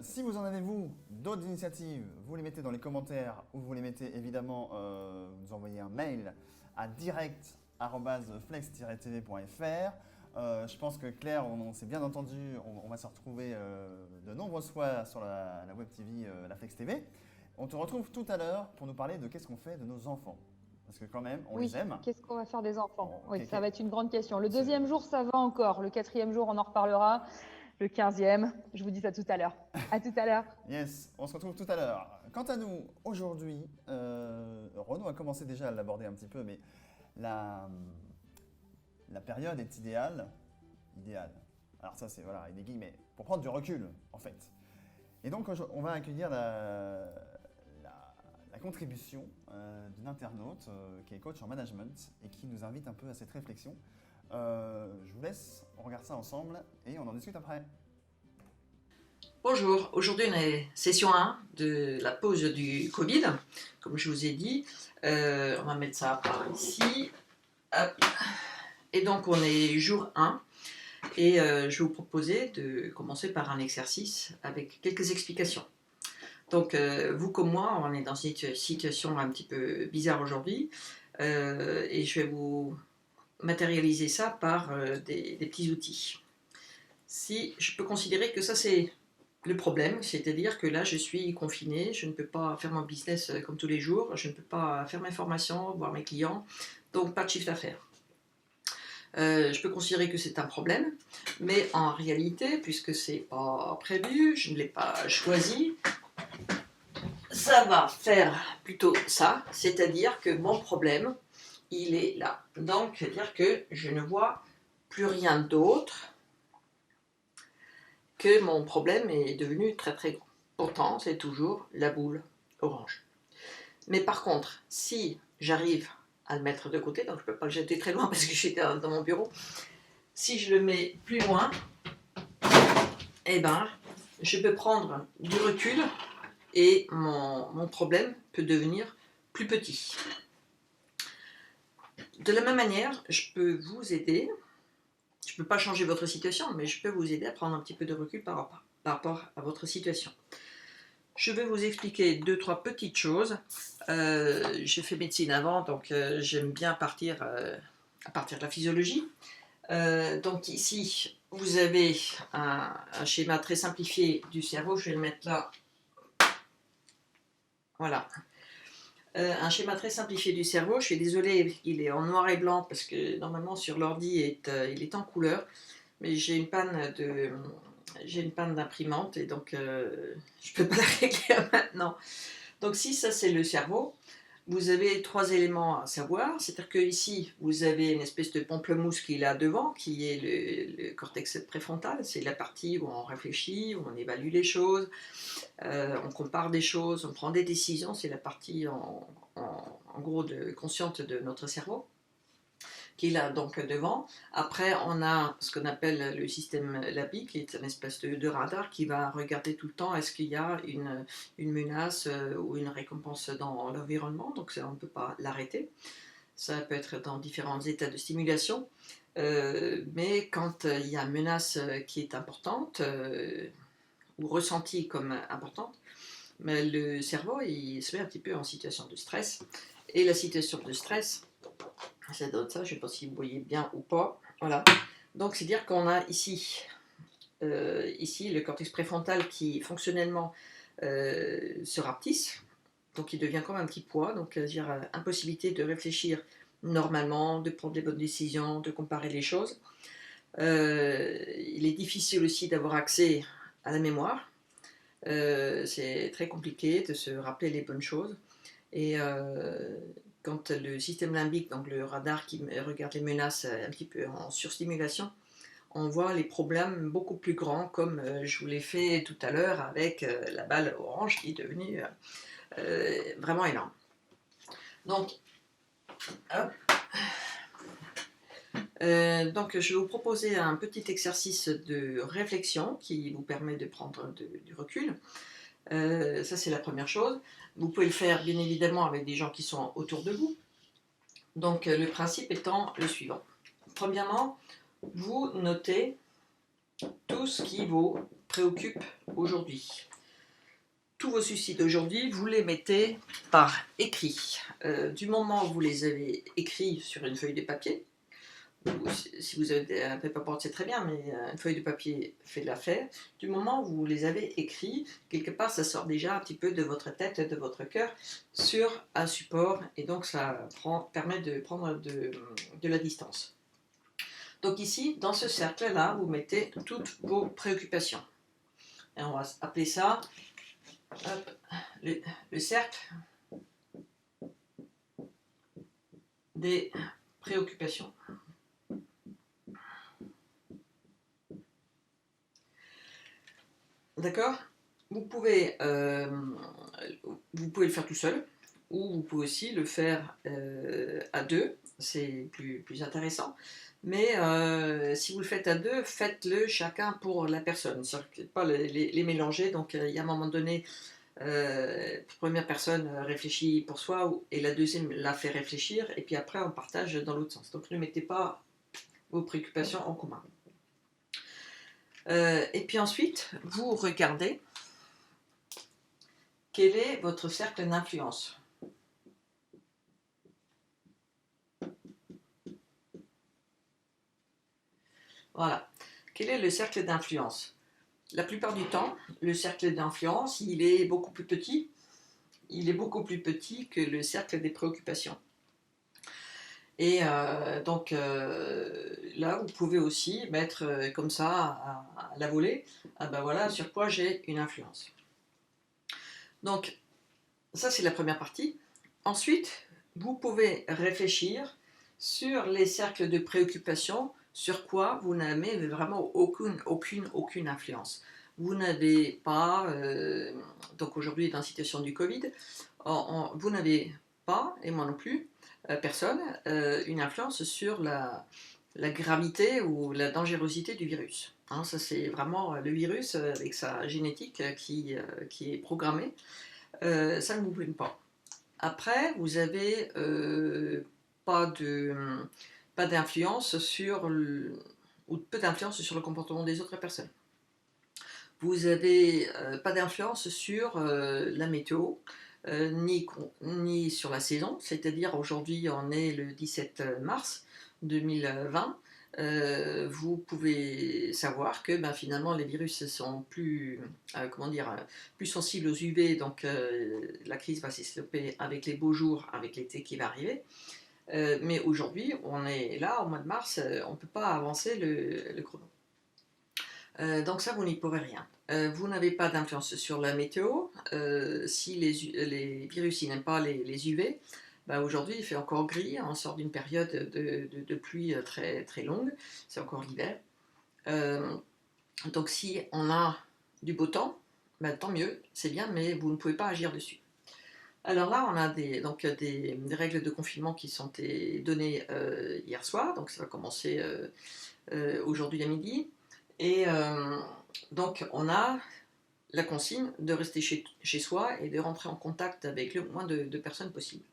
Si vous en avez, vous, d'autres initiatives, vous les mettez dans les commentaires ou vous les mettez évidemment, vous envoyez un mail à direct@flex-tv.fr. Je pense que Claire, on s'est bien entendu, on va se retrouver de nombreuses fois sur la Web TV, la Flex TV. On te retrouve tout à l'heure pour nous parler de qu'est-ce qu'on fait de nos enfants. Parce que quand même, on les aime. Qu'est-ce qu'on va faire des enfants? Bon, Oui, ok. ça va être une grande question. Le deuxième jour, ça va encore. Le 4e jour, on en reparlera. Le 15e, je vous dis ça tout à l'heure. À tout à l'heure. Yes, on se retrouve tout à l'heure. Quant à nous, aujourd'hui, Renaud a commencé déjà à l'aborder un petit peu, mais la période est idéale. Alors ça, c'est voilà, des guillemets, pour prendre du recul, en fait. Et donc, on va accueillir la contribution d'une internaute qui est coach en management et qui nous invite un peu à cette réflexion. Je vous laisse, on regarde ça ensemble et on en discute après. Bonjour, aujourd'hui on est session 1 de la pause du Covid, comme je vous ai dit. On va mettre ça par ici. Hop. Et donc on est jour 1 et je vais vous proposer de commencer par un exercice avec quelques explications. Donc vous comme moi, on est dans une situation un petit peu bizarre aujourd'hui et je vais vous matérialiser ça par des petits outils. Si je peux considérer que ça c'est le problème, c'est-à-dire que là je suis confinée, je ne peux pas faire mon business comme tous les jours, je ne peux pas faire mes formations, voir mes clients, donc pas de chiffre d'affaires. Je peux considérer que c'est un problème, mais en réalité, puisque c'est pas prévu, je ne l'ai pas choisi, ça va faire plutôt ça, c'est-à-dire que mon problème, il est là. Donc, c'est-à-dire que je ne vois plus rien d'autre que mon problème est devenu très très grand. Pourtant, c'est toujours la boule orange. Mais par contre, si j'arrive à le mettre de côté, donc je ne peux pas le jeter très loin parce que je suis dans mon bureau, si je le mets plus loin, eh ben, je peux prendre du recul et mon problème peut devenir plus petit. De la même manière, je peux vous aider. Je ne peux pas changer votre situation, mais je peux vous aider à prendre un petit peu de recul par rapport à votre situation. Je vais vous expliquer 2-3 petites choses. J'ai fait médecine avant, donc j'aime bien partir à partir de la physiologie. Donc ici, vous avez un schéma très simplifié du cerveau. Je vais le mettre là. Voilà. Un schéma très simplifié du cerveau. Je suis désolée, il est en noir et blanc parce que normalement sur l'ordi il est en couleur. Mais j'ai une panne d'imprimante et donc je ne peux pas la régler maintenant. Donc si ça c'est le cerveau, vous avez 3 éléments à savoir. C'est-à-dire que ici vous avez une espèce de pamplemousse qui est là devant, qui est le cortex préfrontal. C'est la partie où on réfléchit, où on évalue les choses, on compare des choses, on prend des décisions. C'est la partie en gros consciente de notre cerveau qui est là donc devant. Après, on a ce qu'on appelle le système LABI, qui est une espèce de radar qui va regarder tout le temps est-ce qu'il y a une menace ou une récompense dans l'environnement. Donc ça, on ne peut pas l'arrêter. Ça peut être dans différents états de stimulation. Mais quand il y a une menace qui est importante ou ressentie comme importante, mais le cerveau il se met un petit peu en situation de stress. Et la situation de stress, ça donne ça, je ne sais pas si vous voyez bien ou pas. Voilà. Donc c'est dire qu'on a ici le cortex préfrontal qui fonctionnellement se rapetisse, donc il devient comme un petit poids, donc c'est-à-dire impossibilité de réfléchir normalement, de prendre des bonnes décisions, de comparer les choses. Il est difficile aussi d'avoir accès à la mémoire. C'est très compliqué de se rappeler les bonnes choses. Et quand le système limbique, donc le radar qui regarde les menaces un petit peu en surstimulation, on voit les problèmes beaucoup plus grands, comme je vous l'ai fait tout à l'heure avec la balle orange qui est devenue vraiment énorme. Donc, je vais vous proposer un petit exercice de réflexion qui vous permet de prendre du recul. Ça, c'est la première chose. Vous pouvez le faire bien évidemment avec des gens qui sont autour de vous. Donc le principe étant le suivant. Premièrement, vous notez tout ce qui vous préoccupe aujourd'hui. Tous vos soucis d'aujourd'hui, vous les mettez par écrit. Du moment où vous les avez écrits sur une feuille de papier, si vous avez un paperboard c'est très bien, mais une feuille de papier fait l'affaire. Du moment où vous les avez écrits, quelque part ça sort déjà un petit peu de votre tête, de votre cœur, sur un support, et donc ça permet de prendre de la distance. Donc ici, dans ce cercle-là, vous mettez toutes vos préoccupations. Et on va appeler ça le cercle des préoccupations. D'accord ? Vous pouvez le faire tout seul. ou vous pouvez aussi le faire à deux, c'est plus intéressant. Mais si vous le faites à deux, faites-le chacun pour la personne, pas les mélanger. Donc il y a un moment donné, la première personne réfléchit pour soi et la deuxième la fait réfléchir, et puis après on partage dans l'autre sens. Donc ne mettez pas vos préoccupations en commun. Et puis ensuite, vous regardez quel est votre cercle d'influence. Voilà. Quel est le cercle d'influence? La plupart du temps, le cercle d'influence, il est beaucoup plus petit. Il est beaucoup plus petit que le cercle des préoccupations. Et donc là, vous pouvez aussi mettre comme ça à la volée, ah ben voilà sur quoi j'ai une influence. Donc ça c'est la première partie. Ensuite, vous pouvez réfléchir sur les cercles de préoccupation, sur quoi vous n'avez vraiment aucune influence. Vous n'avez pas, donc aujourd'hui dans la situation du Covid, vous n'avez pas, et moi non plus, personne, une influence sur la gravité ou la dangerosité du virus. Hein, ça c'est vraiment le virus avec sa génétique qui est programmée. Ça ne vous plaît pas. Après, vous avez pas d'influence sur ou peu d'influence sur le comportement des autres personnes. Vous n'avez pas d'influence sur la météo, ni sur la saison, c'est-à-dire aujourd'hui on est le 17 mars 2020, vous pouvez savoir que finalement les virus sont plus sensibles aux UV, donc la crise va s'estomper avec les beaux jours, avec l'été qui va arriver. Mais aujourd'hui, on est là au mois de mars, on ne peut pas avancer le chrono. Donc ça, vous n'y pourrez rien. Vous n'avez pas d'influence sur la météo. Si les virus n'aiment pas les UV, aujourd'hui il fait encore gris, on sort d'une période de pluie très, très longue, c'est encore l'hiver. Donc si on a du beau temps, tant mieux, c'est bien, mais vous ne pouvez pas agir dessus. Alors là, on a des règles de confinement qui sont données hier soir, donc ça va commencer aujourd'hui à midi. Et donc on a la consigne de rester chez soi et de rentrer en contact avec le moins de personnes possible.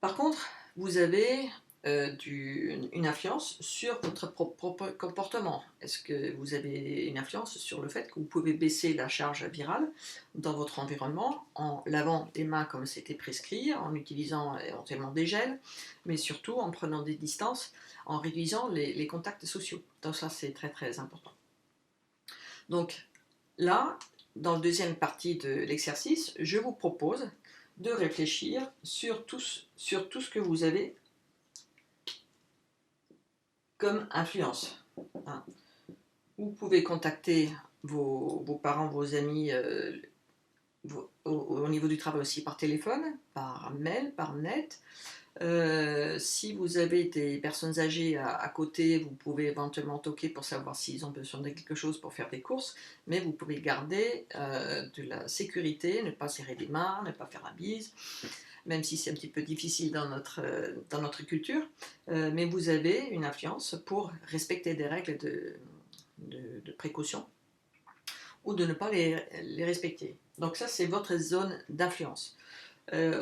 Par contre, vous avez une influence sur votre propre comportement. Est-ce que vous avez une influence sur le fait que vous pouvez baisser la charge virale dans votre environnement en lavant les mains comme c'était prescrit, en utilisant éventuellement des gels, mais surtout en prenant des distances, en réduisant les contacts sociaux. Donc ça c'est très très important. Donc là, dans la deuxième partie de l'exercice, je vous propose de réfléchir sur tout ce que vous avez comme influence. Vous pouvez contacter vos parents, vos amis au niveau du travail aussi par téléphone, par mail, par net. Si vous avez des personnes âgées à côté, vous pouvez éventuellement toquer pour savoir s'ils ont besoin de quelque chose pour faire des courses, mais vous pouvez garder de la sécurité, ne pas serrer les mains, ne pas faire la bise, même si c'est un petit peu difficile dans notre culture, mais vous avez une influence pour respecter des règles de précaution ou de ne pas les respecter. Donc ça, c'est votre zone d'influence.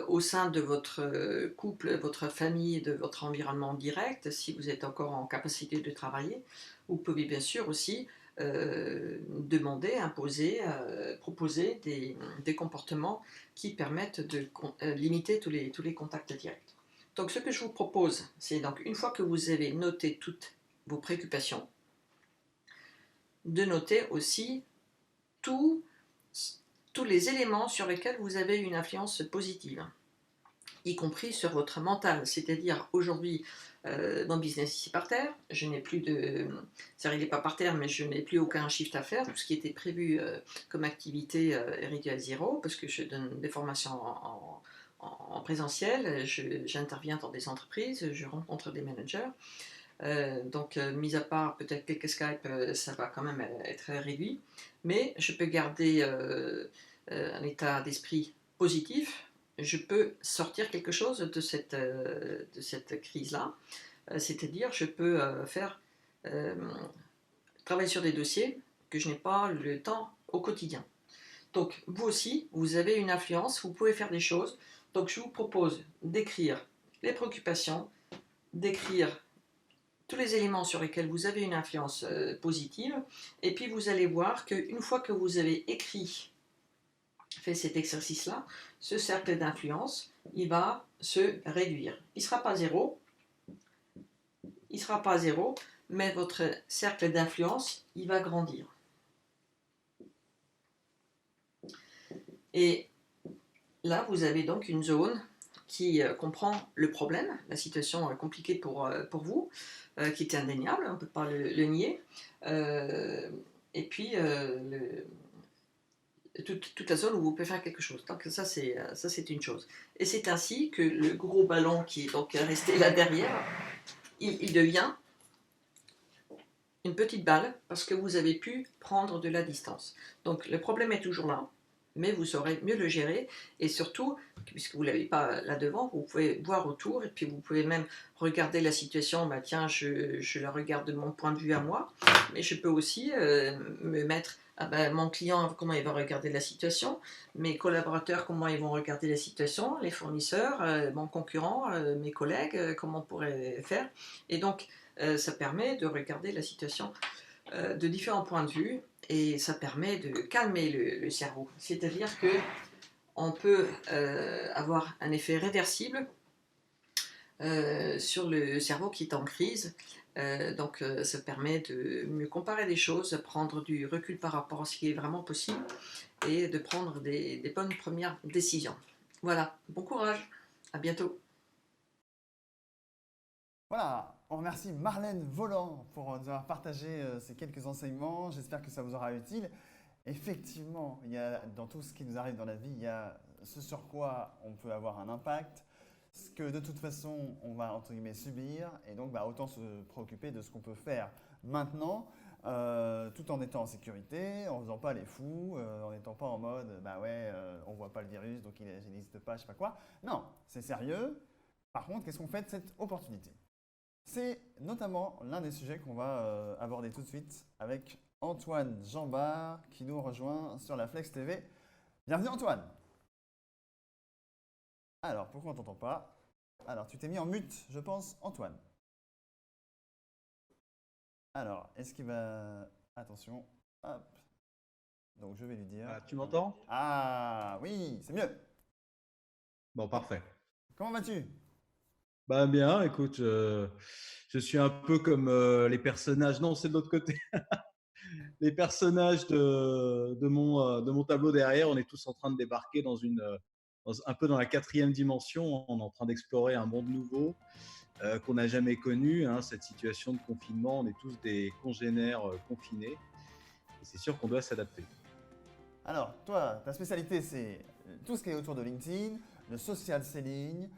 Au sein de votre couple, votre famille, de votre environnement direct, si vous êtes encore en capacité de travailler, vous pouvez bien sûr aussi demander, imposer, proposer des comportements qui permettent de limiter tous les contacts directs. Donc ce que je vous propose, c'est donc une fois que vous avez noté toutes vos préoccupations, de noter aussi tous les éléments sur lesquels vous avez une influence positive, y compris sur votre mental. C'est-à-dire, aujourd'hui, mon business ici par terre, je n'ai plus c'est-à-dire il n'est pas par terre, mais je n'ai plus aucun shift à faire. Tout ce qui était prévu comme activité est réduit à zéro, parce que je donne des formations en présentiel, j'interviens dans des entreprises, je rencontre des managers. Donc, mis à part peut-être quelques Skype, ça va quand même être réduit, mais je peux garder un état d'esprit positif je peux sortir quelque chose de cette crise-là. C'est-à-dire, je peux travailler sur des dossiers que je n'ai pas le temps au quotidien. Donc, vous aussi, vous avez une influence, vous pouvez faire des choses. Donc, je vous propose d'écrire les préoccupations, d'écrire tous les éléments sur lesquels vous avez une influence positive, et puis vous allez voir qu'une fois que vous avez écrit, fait cet exercice-là, ce cercle d'influence, il va se réduire. Il ne sera pas zéro, mais votre cercle d'influence, il va grandir. Et là, vous avez donc une zone qui comprend le problème, la situation compliquée pour vous, qui est indéniable, on ne peut pas le nier, et puis toute la zone où vous pouvez faire quelque chose. Donc ça c'est une chose. Et c'est ainsi que le gros ballon qui est donc resté là derrière, il devient une petite balle parce que vous avez pu prendre de la distance. Donc le problème est toujours là, mais vous saurez mieux le gérer, et surtout, puisque vous ne l'avez pas là devant, vous pouvez voir autour, et puis vous pouvez même regarder la situation, bah tiens, je la regarde de mon point de vue à moi, mais je peux aussi me mettre, ah ben, mon client, comment il va regarder la situation, mes collaborateurs, comment ils vont regarder la situation, les fournisseurs, mon concurrent, mes collègues, comment on pourrait faire, et donc ça permet de regarder la situation de différents points de vue, et ça permet de calmer le cerveau. C'est-à-dire que on peut avoir un effet réversible sur le cerveau qui est en crise. Donc ça permet de mieux comparer des choses, prendre du recul par rapport à ce qui est vraiment possible, et de prendre des bonnes premières décisions. Voilà, bon courage, à bientôt. Voilà, on remercie Marlène Voland pour nous avoir partagé ces quelques enseignements. J'espère que ça vous aura utile. Effectivement, il y a, dans tout ce qui nous arrive dans la vie, il y a ce sur quoi on peut avoir un impact, ce que de toute façon on va entre guillemets subir, et donc bah, autant se préoccuper de ce qu'on peut faire maintenant, tout en étant en sécurité, en faisant pas les fous, en n'étant pas en mode bah ouais, on voit pas le virus donc il n'existe pas, je sais pas quoi. Non, c'est sérieux. Par contre, qu'est-ce qu'on fait de cette opportunité? C'est notamment l'un des sujets qu'on va aborder tout de suite avec Antoine Jambard qui nous rejoint sur la Flex TV. Bienvenue Antoine. Alors, pourquoi on t'entend pas? Alors, tu t'es mis en mute, je pense, Antoine. Alors, est-ce qu'il va... Attention, hop. Donc, je vais lui dire... Ah, tu m'entends? Ah, oui, c'est mieux. Bon, parfait. Comment vas-tu? Bah bien, écoute, je suis un peu comme les personnages. Non, c'est de l'autre côté. Les personnages de mon tableau derrière. On est tous en train de débarquer un peu dans la 4e dimension. On est en train d'explorer un monde nouveau qu'on n'a jamais connu. Hein, cette situation de confinement, on est tous des congénères confinés. Et c'est sûr qu'on doit s'adapter. Alors, toi, ta spécialité, c'est tout ce qui est autour de LinkedIn, le social selling,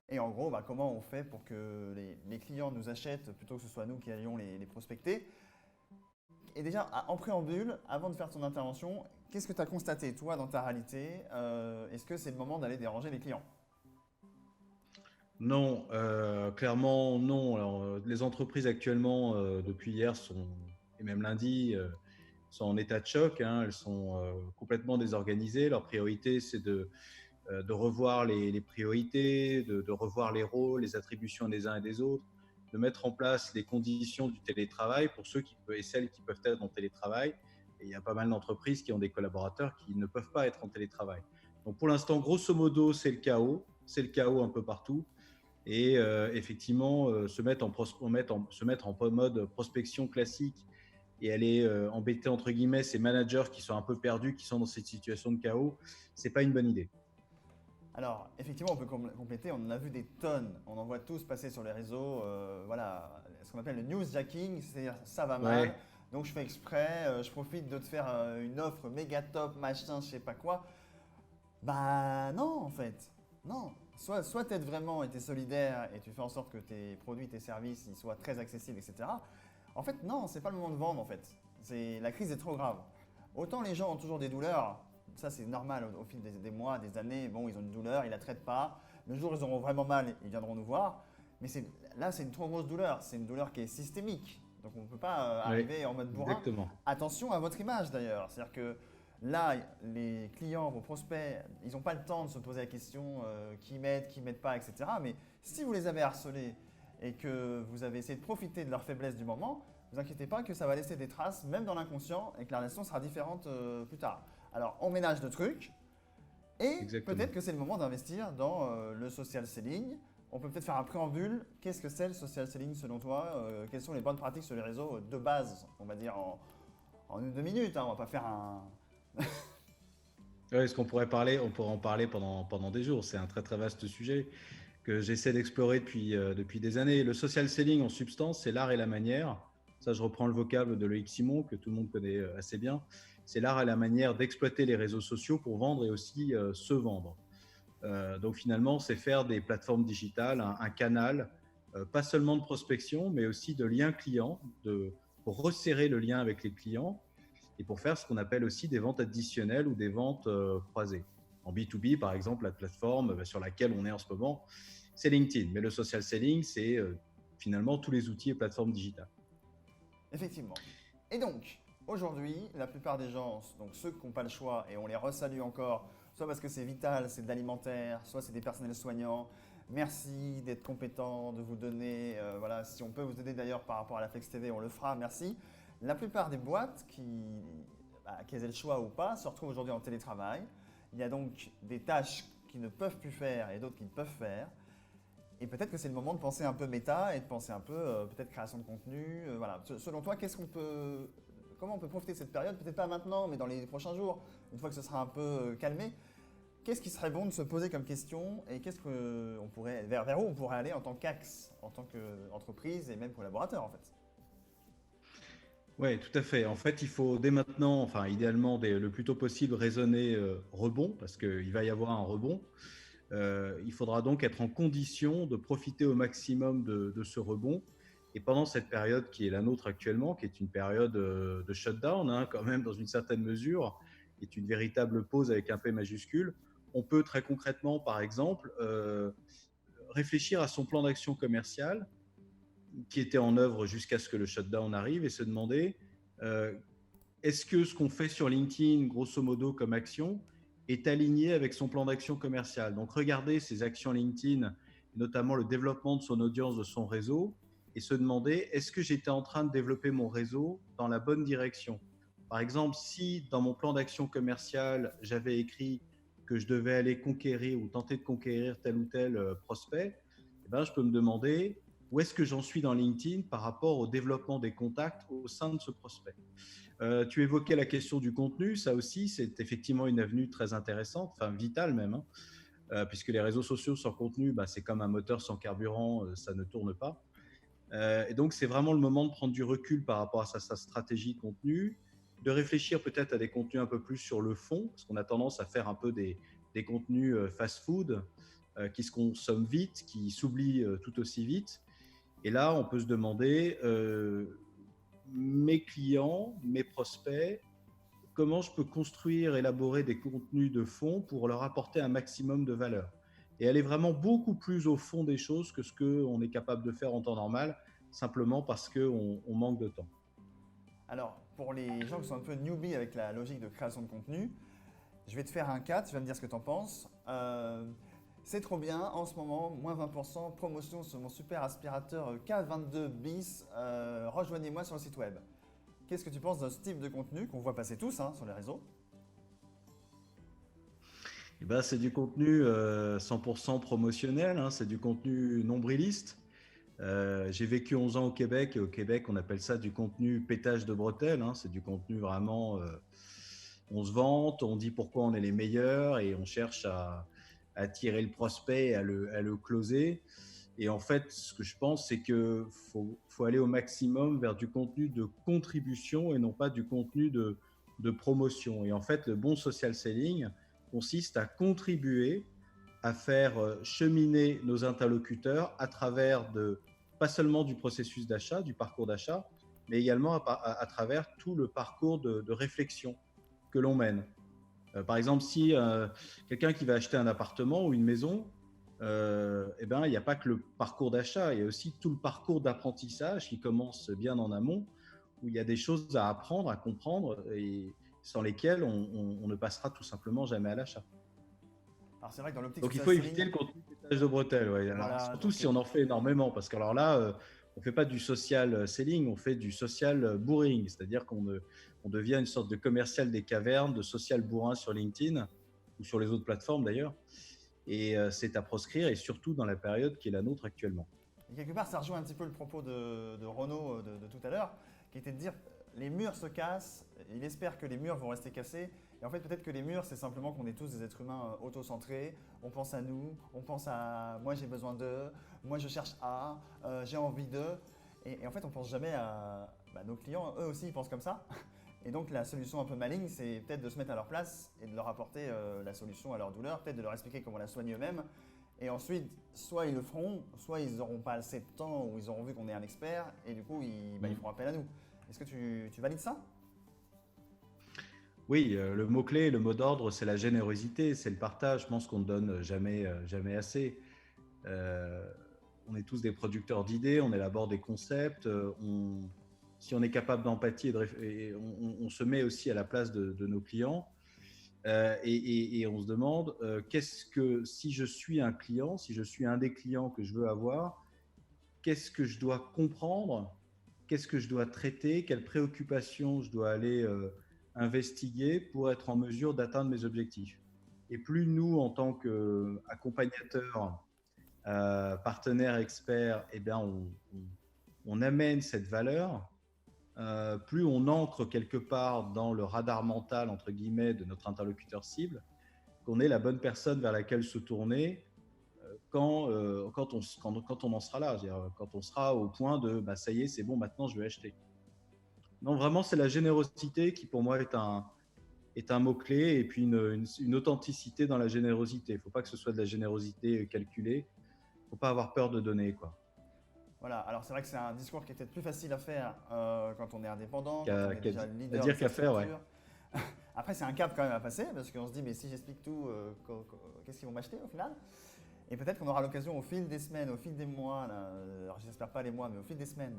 et en gros, bah, comment on fait pour que les clients nous achètent plutôt que ce soit nous qui allions les prospecter. Et déjà, en préambule, avant de faire ton intervention, qu'est-ce que tu as constaté, toi, dans ta réalité? Est-ce que c'est le moment d'aller déranger les clients? Non, clairement non. Alors, les entreprises actuellement, depuis hier, et même lundi, sont en état de choc. Hein. Elles sont complètement désorganisées. Leur priorité, c'est de revoir les priorités, de revoir les rôles, les attributions des uns et des autres, de mettre en place les conditions du télétravail pour ceux et celles qui peuvent être en télétravail. Et il y a pas mal d'entreprises qui ont des collaborateurs qui ne peuvent pas être en télétravail. Donc pour l'instant, grosso modo, c'est le chaos. C'est le chaos un peu partout. Et effectivement, se mettre en mode prospection classique et aller embêter, entre guillemets, ces managers qui sont un peu perdus, qui sont dans cette situation de chaos, c'est pas une bonne idée. Alors, effectivement, on peut compléter, on en a vu des tonnes, on en voit tous passer sur les réseaux, voilà, ce qu'on appelle le newsjacking, c'est-à-dire ça va mal, donc je fais exprès, je profite de te faire une offre méga top, machin, je sais pas quoi. Bah non, en fait, non. Soit tu aides vraiment et tu es solidaire et tu fais en sorte que tes produits, tes services, ils soient très accessibles, etc. En fait, non, c'est pas le moment de vendre, en fait. La crise est trop grave. Autant les gens ont toujours des douleurs, ça c'est normal au fil des mois, des années. Bon, ils ont une douleur, ils la traitent pas. Le jour où ils auront vraiment mal, ils viendront nous voir. Mais là, c'est une trop grosse douleur. C'est une douleur qui est systémique. Donc on ne peut pas Oui, arriver en mode bourrin. exactement. Attention à votre image d'ailleurs. C'est-à-dire que là, les clients, vos prospects, ils n'ont pas le temps de se poser la question qui m'aide pas, etc. Mais si vous les avez harcelés et que vous avez essayé de profiter de leur faiblesse du moment, ne vous inquiétez pas que ça va laisser des traces, même dans l'inconscient, et que la relation sera différente plus tard. Alors, on ménage le truc, et Exactement. peut-être que c'est le moment d'investir dans le social selling. On peut peut-être faire un préambule. Qu'est-ce que c'est le social selling selon toi? Quelles sont les bonnes pratiques sur les réseaux de base, on va dire en 1 ou 2 minutes, hein, on va pas faire un… Ouais, on pourrait en parler pendant des jours. C'est un très très vaste sujet que j'essaie d'explorer depuis des années. Le social selling en substance, c'est l'art et la manière. Ça, je reprends le vocable de Loïc Simon, que tout le monde connaît assez bien. C'est l'art et la manière d'exploiter les réseaux sociaux pour vendre et aussi se vendre. Donc finalement, c'est faire des plateformes digitales, un canal, pas seulement de prospection, mais aussi de lien client, pour resserrer le lien avec les clients et pour faire ce qu'on appelle aussi des ventes additionnelles ou des ventes croisées. En B2B, par exemple, la plateforme sur laquelle on est en ce moment, c'est LinkedIn. Mais le social selling, c'est finalement tous les outils et plateformes digitales. Effectivement. Et donc, aujourd'hui, la plupart des gens, donc ceux qui n'ont pas le choix, et on les resalue encore, soit parce que c'est vital, c'est de l'alimentaire, soit c'est des personnels soignants. Merci d'être compétents, de vous donner, voilà, si on peut vous aider d'ailleurs par rapport à la Flex TV, on le fera, merci. La plupart des boîtes qu'elles aient le choix ou pas, se retrouvent aujourd'hui en télétravail. Il y a donc des tâches qu'ils ne peuvent plus faire et d'autres qu'ils peuvent faire. Et peut-être que c'est le moment de penser un peu méta et de penser un peu peut-être création de contenu. Voilà. Selon toi, comment on peut profiter de cette période? Peut-être pas maintenant, mais dans les prochains jours, une fois que ce sera un peu calmé. Qu'est-ce qui serait bon de se poser comme question et vers où on pourrait aller en tant qu'axe, en tant qu'entreprise et même collaborateur en fait? Oui, tout à fait. En fait, il faut dès maintenant, enfin idéalement le plus tôt possible, raisonner rebond, parce qu'il va y avoir un rebond. Il faudra donc être en condition de profiter au maximum de ce rebond. Et pendant cette période qui est la nôtre actuellement, qui est une période de shutdown, hein, quand même dans une certaine mesure, qui est une véritable pause avec un P majuscule, on peut très concrètement, par exemple, réfléchir à son plan d'action commercial qui était en œuvre jusqu'à ce que le shutdown arrive et se demander est-ce que ce qu'on fait sur LinkedIn, grosso modo, comme action, est aligné avec son plan d'action commercial. Donc, regarder ses actions LinkedIn, notamment le développement de son audience, de son réseau, et se demander est-ce que j'étais en train de développer mon réseau dans la bonne direction. Par exemple, si dans mon plan d'action commercial, j'avais écrit que je devais aller conquérir ou tenter de conquérir tel ou tel prospect, eh ben, je peux me demander où est-ce que j'en suis dans LinkedIn par rapport au développement des contacts au sein de ce prospect. Tu évoquais la question du contenu, ça aussi c'est effectivement une avenue très intéressante, enfin vitale même, hein, puisque les réseaux sociaux sans contenu, c'est comme un moteur sans carburant, ça ne tourne pas. Et donc c'est vraiment le moment de prendre du recul par rapport à sa stratégie contenu, de réfléchir peut-être à des contenus un peu plus sur le fond, parce qu'on a tendance à faire un peu des contenus fast-food qui se consomment vite, qui s'oublient tout aussi vite. Et là, on peut se demander, mes clients, mes prospects, comment je peux construire, élaborer des contenus de fond pour leur apporter un maximum de valeur et aller vraiment beaucoup plus au fond des choses que ce qu'on est capable de faire en temps normal, simplement parce qu'on manque de temps. Alors, pour les gens qui sont un peu newbies avec la logique de création de contenu, je vais te faire un cas, tu vas me dire ce que tu en penses. C'est trop bien, en ce moment, moins 20%, promotion sur mon super aspirateur K22 bis, rejoignez-moi sur le site web. Qu'est-ce que tu penses de ce type de contenu qu'on voit passer tous sur les réseaux? C'est du contenu 100% promotionnel, hein, c'est du contenu nombriliste. J'ai vécu 11 ans au Québec et au Québec, on appelle ça du contenu pétage de bretelles. Hein, c'est du contenu vraiment, on se vante, on dit pourquoi on est les meilleurs et on cherche à attirer le prospect et à le closer. Et en fait, ce que je pense, c'est qu'il faut aller au maximum vers du contenu de contribution et non pas du contenu de promotion. Et en fait, le bon social selling consiste à contribuer à faire cheminer nos interlocuteurs à travers pas seulement du processus d'achat, du parcours d'achat, mais également à travers tout le parcours de réflexion que l'on mène. Par exemple, si quelqu'un qui va acheter un appartement ou une maison, eh ben, il n'y a pas que le parcours d'achat, il y a aussi tout le parcours d'apprentissage qui commence bien en amont, où il y a des choses à apprendre, à comprendre, et sans lesquelles on ne passera tout simplement jamais à l'achat. Alors c'est vrai que dans l'optique Donc il social faut selling, éviter le contenu pétage de bretelles, ouais. Alors, voilà, surtout donc, si on en fait énormément, parce que alors là, on ne fait pas du social selling, on fait du social bourring, c'est-à-dire qu'on devient une sorte de commercial des cavernes, de social bourrin sur LinkedIn ou sur les autres plateformes d'ailleurs. Et c'est à proscrire, et surtout dans la période qui est la nôtre actuellement. et quelque part, ça rejoint un petit peu le propos de Renaud de tout à l'heure, qui était de dire les murs se cassent, il espère que les murs vont rester cassés. Et en fait, peut-être que les murs, c'est simplement qu'on est tous des êtres humains auto-centrés. On pense à nous, on pense à moi j'ai besoin d'eux, moi je cherche à, j'ai envie d'eux. Et en fait, on pense jamais à nos clients, eux aussi ils pensent comme ça. Et donc la solution un peu maligne, c'est peut-être de se mettre à leur place et de leur apporter la solution à leur douleur, peut-être de leur expliquer comment la soigner eux-mêmes. Et ensuite, soit ils le feront, soit ils n'auront pas assez de temps ou ils auront vu qu'on est un expert et du coup ils feront appel à nous. Est-ce que tu valides ça? Oui, le mot-clé, le mot d'ordre, c'est la générosité, c'est le partage. Je pense qu'on ne donne jamais assez. On est tous des producteurs d'idées, on élabore des concepts. Si on est capable d'empathie, on se met aussi à la place de nos clients. Et on se demande, si je suis un client, si je suis un des clients que je veux avoir, qu'est-ce que je dois comprendre, qu'est-ce que je dois traiter, quelles préoccupations je dois aller investiguer pour être en mesure d'atteindre mes objectifs. Et plus nous, en tant qu'accompagnateurs, partenaires, experts, eh bien, on amène cette valeur, plus on ancre quelque part dans le radar mental, entre guillemets, de notre interlocuteur cible, qu'on est la bonne personne vers laquelle se tourner quand on en sera là, c'est-à-dire quand on sera au point de ça y est, c'est bon, maintenant je vais acheter. Non, vraiment, c'est la générosité qui, pour moi, est un mot-clé, et puis une authenticité dans la générosité. Il ne faut pas que ce soit de la générosité calculée. Il ne faut pas avoir peur de donner, quoi. Voilà, alors c'est vrai que c'est un discours qui est peut-être plus facile à faire quand on est indépendant, quand on est Qu'à déjà leader dire de qu'à sa faire, ouais. structure. Après, c'est un cap quand même à passer, parce qu'on se dit, mais si j'explique tout, qu'est-ce qu'ils vont m'acheter au final? Et peut-être qu'on aura l'occasion au fil des semaines, au fil des mois, là, alors j'espère pas les mois, mais au fil des semaines,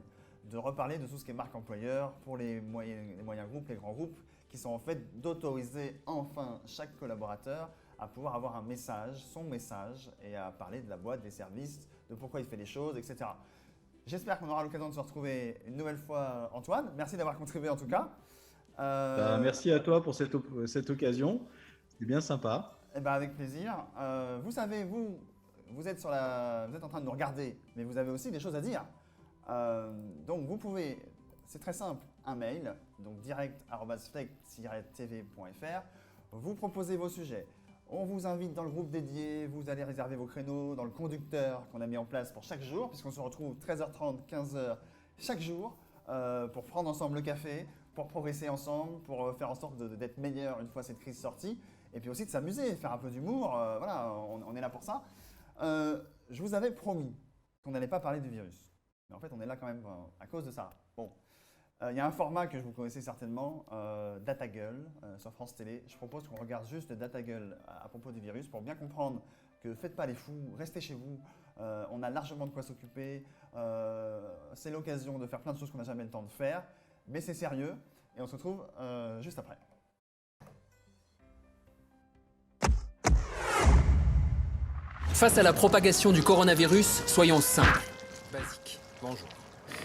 de reparler de tout ce qui est marque employeur pour les moyens groupes, les grands groupes, qui sont en fait d'autoriser enfin chaque collaborateur à pouvoir avoir un message, son message, et à parler de la boîte, des services, de pourquoi il fait les choses, etc. J'espère qu'on aura l'occasion de se retrouver une nouvelle fois, Antoine. Merci d'avoir contribué en tout cas. Merci à toi pour cette occasion. C'était bien sympa. Eh ben avec plaisir. Vous savez, vous êtes en train de nous regarder, mais vous avez aussi des choses à dire. Donc vous pouvez, c'est très simple, un mail, donc direct@flect-tv.fr. Vous proposez vos sujets. On vous invite dans le groupe dédié, vous allez réserver vos créneaux dans le conducteur qu'on a mis en place pour chaque jour, puisqu'on se retrouve 13h30, 15h chaque jour pour prendre ensemble le café, pour progresser ensemble, pour faire en sorte d'être meilleur une fois cette crise sortie, et puis aussi de s'amuser, faire un peu d'humour, voilà, on est là pour ça. Je vous avais promis qu'on n'allait pas parler du virus, mais en fait on est là quand même à cause de ça. Bon. Il y a un format que vous connaissez certainement, Data Gueule, sur France Télé. Je propose qu'on regarde juste Data Gueule à propos du virus pour bien comprendre que faites pas les fous, restez chez vous. On a largement de quoi s'occuper. C'est l'occasion de faire plein de choses qu'on n'a jamais le temps de faire, mais c'est sérieux et on se retrouve juste après. Face à la propagation du coronavirus, soyons simples. Basique. Bonjour.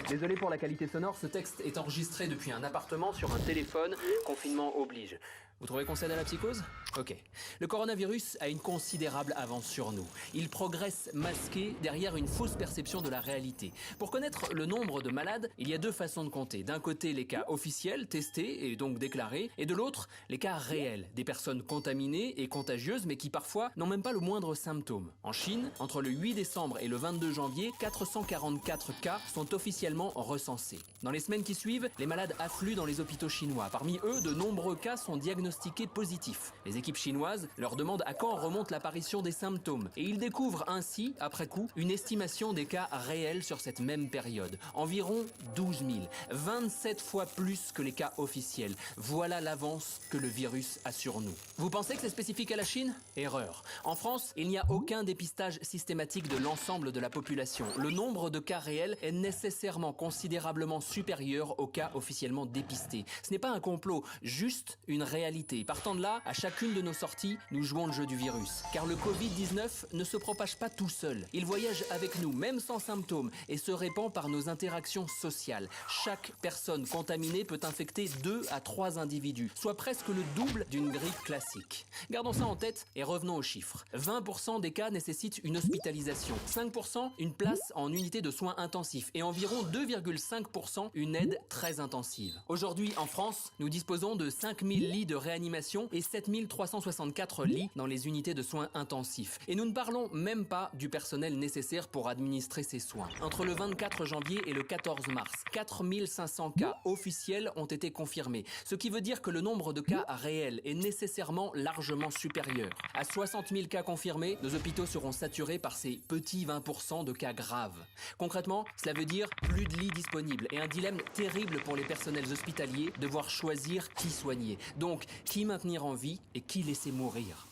Désolé pour la qualité sonore, ce texte est enregistré depuis un appartement sur un téléphone, confinement oblige. Vous trouvez qu'on cède à la psychose? Ok. Le coronavirus a une considérable avance sur nous. Il progresse masqué derrière une fausse perception de la réalité. Pour connaître le nombre de malades, il y a deux façons de compter. D'un côté, les cas officiels, testés et donc déclarés, et de l'autre, les cas réels, des personnes contaminées et contagieuses, mais qui parfois n'ont même pas le moindre symptôme. En Chine, entre le 8 décembre et le 22 janvier, 444 cas sont officiellement recensés. Dans les semaines qui suivent, les malades affluent dans les hôpitaux chinois. Parmi eux, de nombreux cas sont diagnostiqués diagnostiqués positifs. Les équipes chinoises leur demandent à quand remonte l'apparition des symptômes. Et ils découvrent ainsi, après coup, une estimation des cas réels sur cette même période. Environ 12 000, 27 fois plus que les cas officiels. Voilà l'avance que le virus a sur nous. Vous pensez que c'est spécifique à la Chine? Erreur. En France, il n'y a aucun dépistage systématique de l'ensemble de la population. Le nombre de cas réels est nécessairement considérablement supérieur aux cas officiellement dépistés. Ce n'est pas un complot, juste une réalité. Partant de là, à chacune de nos sorties, nous jouons le jeu du virus. Car le Covid-19 ne se propage pas tout seul. Il voyage avec nous, même sans symptômes, et se répand par nos interactions sociales. Chaque personne contaminée peut infecter 2 à 3 individus, soit presque le double d'une grippe classique. Gardons ça en tête et revenons aux chiffres. 20% des cas nécessitent une hospitalisation, 5% une place en unité de soins intensifs et environ 2,5% une aide très intensive. Aujourd'hui, en France, nous disposons de 5000 lits de réanimation et 7364 lits dans les unités de soins intensifs. Et nous ne parlons même pas du personnel nécessaire pour administrer ces soins. Entre le 24 janvier et le 14 mars, 4500 cas officiels ont été confirmés, ce qui veut dire que le nombre de cas réels est nécessairement largement supérieur. À 60 000 cas confirmés, nos hôpitaux seront saturés par ces petits 20% de cas graves. Concrètement, cela veut dire plus de lits disponibles et un dilemme terrible pour les personnels hospitaliers, devoir choisir qui soigner. Donc, qui maintenir en vie et qui laisser mourir.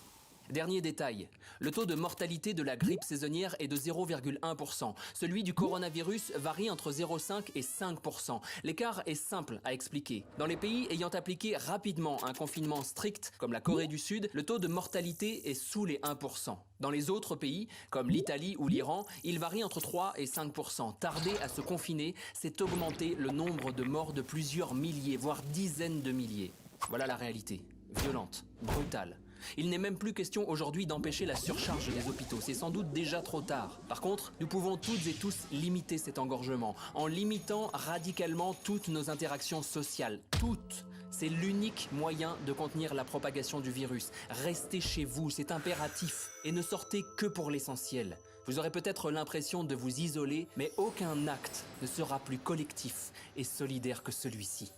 Dernier détail, le taux de mortalité de la grippe saisonnière est de 0,1%. Celui du coronavirus varie entre 0,5 et 5%. L'écart est simple à expliquer. Dans les pays ayant appliqué rapidement un confinement strict, comme la Corée du Sud, le taux de mortalité est sous les 1%. Dans les autres pays, comme l'Italie ou l'Iran, il varie entre 3 et 5%. Tarder à se confiner, c'est augmenter le nombre de morts de plusieurs milliers, voire dizaines de milliers. Voilà la réalité. Violente, brutale. Il n'est même plus question aujourd'hui d'empêcher la surcharge des hôpitaux, c'est sans doute déjà trop tard. Par contre, nous pouvons toutes et tous limiter cet engorgement, en limitant radicalement toutes nos interactions sociales. Toutes. C'est l'unique moyen de contenir la propagation du virus. Restez chez vous, c'est impératif. Et ne sortez que pour l'essentiel. Vous aurez peut-être l'impression de vous isoler, mais aucun acte ne sera plus collectif et solidaire que celui-ci.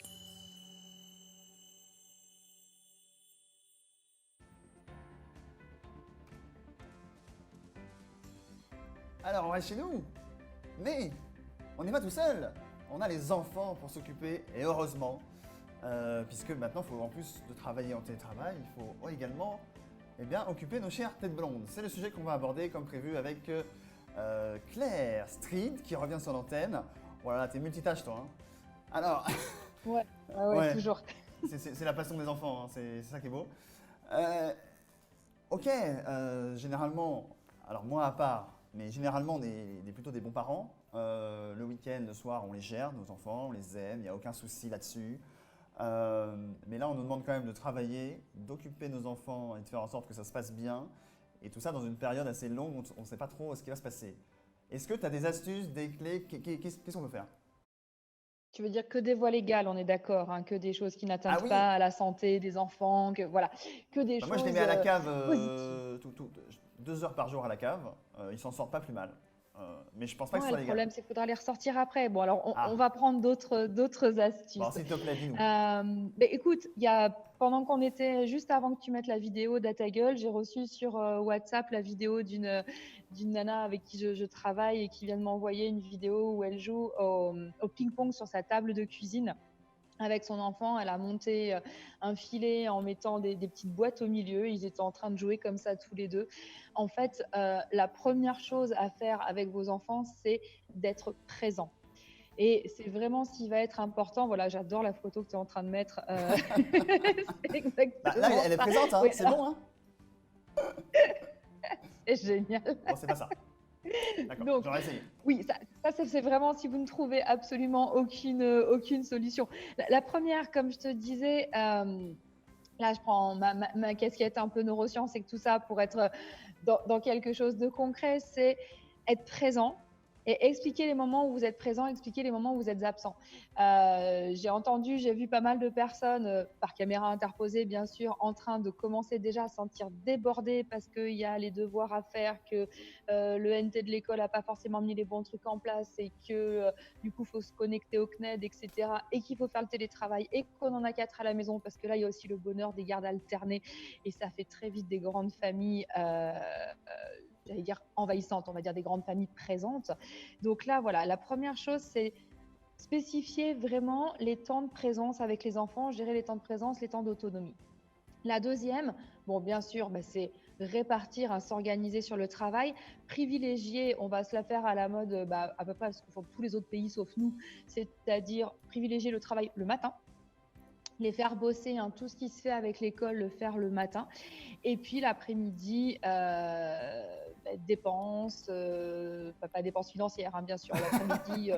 Alors, on reste chez nous. Mais on n'est pas tout seul. On a les enfants pour s'occuper, et heureusement, puisque maintenant, il faut en plus de travailler en télétravail, il faut également occuper nos chères têtes blondes. C'est le sujet qu'on va aborder comme prévu avec Claire Street qui revient sur l'antenne. Voilà, t'es multitâche toi. Hein. Alors, Ouais, Ouais. toujours. c'est la passion des enfants, hein, c'est ça qui est beau. Ok, généralement, alors moi à part, mais généralement on est plutôt des bons parents. Le week-end, le soir, on les gère, nos enfants, on les aime, il n'y a aucun souci là-dessus. Mais là, on nous demande quand même de travailler, d'occuper nos enfants et de faire en sorte que ça se passe bien. Et tout ça dans une période assez longue où on ne sait pas trop ce qui va se passer. Est-ce que tu as des astuces, des clés? Qu'est-ce qu'on peut faire? Tu veux dire que des voies légales, on est d'accord, hein, que des choses qui n'atteignent Ah oui. pas à la santé des enfants, que voilà, que des Bah, choses moi, je les mets à la cave positives. 2 heures par jour à la cave. Ils s'en sortent pas plus mal. Mais je pense pas que Ouais, ce soit le légal. problème, c'est qu'il faudra les ressortir après. Bon, alors, Ah. on va prendre d'autres astuces. Bon, s'il te plaît, dis-nous. Mais écoute, pendant qu'on était, juste avant que tu mettes la vidéo d'A ta gueule, j'ai reçu sur WhatsApp la vidéo d'une nana avec qui je travaille et qui vient de m'envoyer une vidéo où elle joue au ping-pong sur sa table de cuisine. Avec son enfant, elle a monté un filet en mettant des petites boîtes au milieu. Ils étaient en train de jouer comme ça tous les deux. En fait, la première chose à faire avec vos enfants, c'est d'être présent. Et c'est vraiment ce qui va être important. Voilà, j'adore la photo que tu es en train de mettre. C'est exactement Bah, là, elle est ça. présente, hein, Oui, c'est bon. Hein. c'est génial. Bon, c'est pas ça. D'accord, Donc, j'aurais essayé. Oui, ça c'est vraiment si vous ne trouvez absolument aucune solution. La première, comme je te disais, là je prends ma casquette un peu neurosciences et tout ça pour être dans quelque chose de concret, c'est être présent Et expliquez les moments où vous êtes présent, expliquez les moments où vous êtes absent. J'ai vu pas mal de personnes, par caméra interposée bien sûr, en train de commencer déjà à se sentir débordées parce qu'il y a les devoirs à faire, que le NT de l'école n'a pas forcément mis les bons trucs en place et que du coup, il faut se connecter au CNED, etc. Et qu'il faut faire le télétravail et qu'on en a 4 à la maison parce que là, il y a aussi le bonheur des gardes alternés et ça fait très vite des grandes familles j'allais dire envahissantes, on va dire des grandes familles présentes. Donc là, voilà, la première chose, c'est spécifier vraiment les temps de présence avec les enfants, gérer les temps de présence, les temps d'autonomie. La deuxième, bon, bien sûr, c'est répartir, s'organiser sur le travail, privilégier, on va se la faire à la mode à peu près ce que font tous les autres pays sauf nous, c'est-à-dire privilégier le travail le matin, les faire bosser, tout ce qui se fait avec l'école, le faire le matin. Et puis l'après-midi, dépenses, pas dépenses financières, bien sûr. L'après-midi,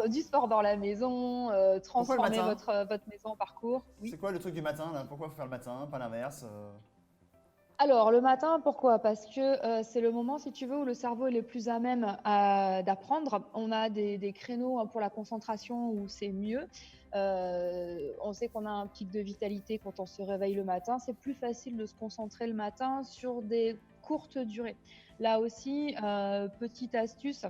du sport dans la maison, transformer votre maison en parcours. Oui. C'est quoi le truc du matin là? Pourquoi faut faire le matin, pas l'inverse? Alors, le matin, pourquoi? Parce que c'est le moment, si tu veux, où le cerveau est le plus à même d'apprendre. On a des créneaux pour la concentration où c'est mieux. On sait qu'on a un pic de vitalité quand on se réveille le matin. C'est plus facile de se concentrer le matin sur des courtes durées. Là aussi, petite astuce.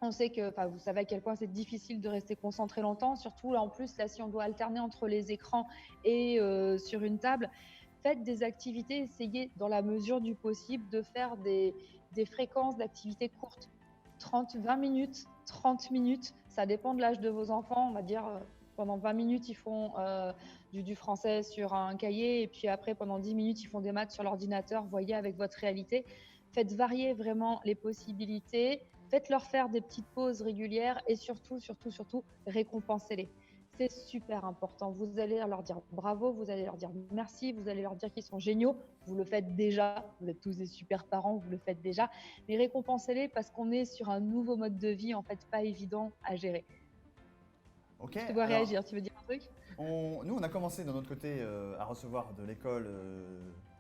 On sait que, vous savez à quel point c'est difficile de rester concentré longtemps, surtout là en plus, là, si on doit alterner entre les écrans et sur une table. Faites des activités, essayez dans la mesure du possible de faire des fréquences d'activités courtes. 20 minutes, 30 minutes, ça dépend de l'âge de vos enfants. On va dire pendant 20 minutes, ils font du français sur un cahier et puis après, pendant 10 minutes, ils font des maths sur l'ordinateur. Voyez avec votre réalité. Faites varier vraiment les possibilités. Faites-leur faire des petites pauses régulières et surtout, récompensez-les. C'est super important. Vous allez leur dire bravo, vous allez leur dire merci, vous allez leur dire qu'ils sont géniaux. Vous le faites déjà, vous êtes tous des super parents, vous le faites déjà. Mais récompensez-les parce qu'on est sur un nouveau mode de vie, en fait, pas évident à gérer. Ok. Tu dois réagir, tu veux dire un truc? Nous, on a commencé de notre côté à recevoir de l'école.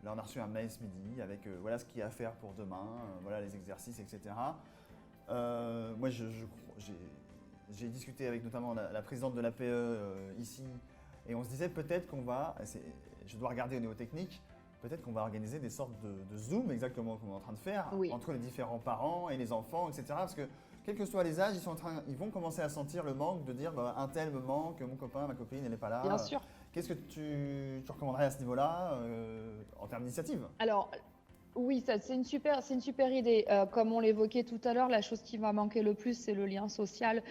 Là, on a reçu un mail ce midi avec voilà ce qu'il y a à faire pour demain, voilà les exercices, etc. Moi, j'ai discuté avec notamment la présidente de l'APE ici, et on se disait peut-être qu'on va, je dois regarder au niveau technique, peut-être qu'on va organiser des sortes de Zoom, exactement comme on est en train de faire, Oui. entre les différents parents et les enfants, etc. Parce que quels que soient les âges, ils vont commencer à sentir le manque de dire un tel me manque, mon copain, ma copine, elle n'est pas là. Bien sûr. Qu'est-ce que tu recommanderais à ce niveau-là en termes d'initiative? Alors, oui, c'est une super idée. Comme on l'évoquait tout à l'heure, la chose qui va manquer le plus, c'est le lien social.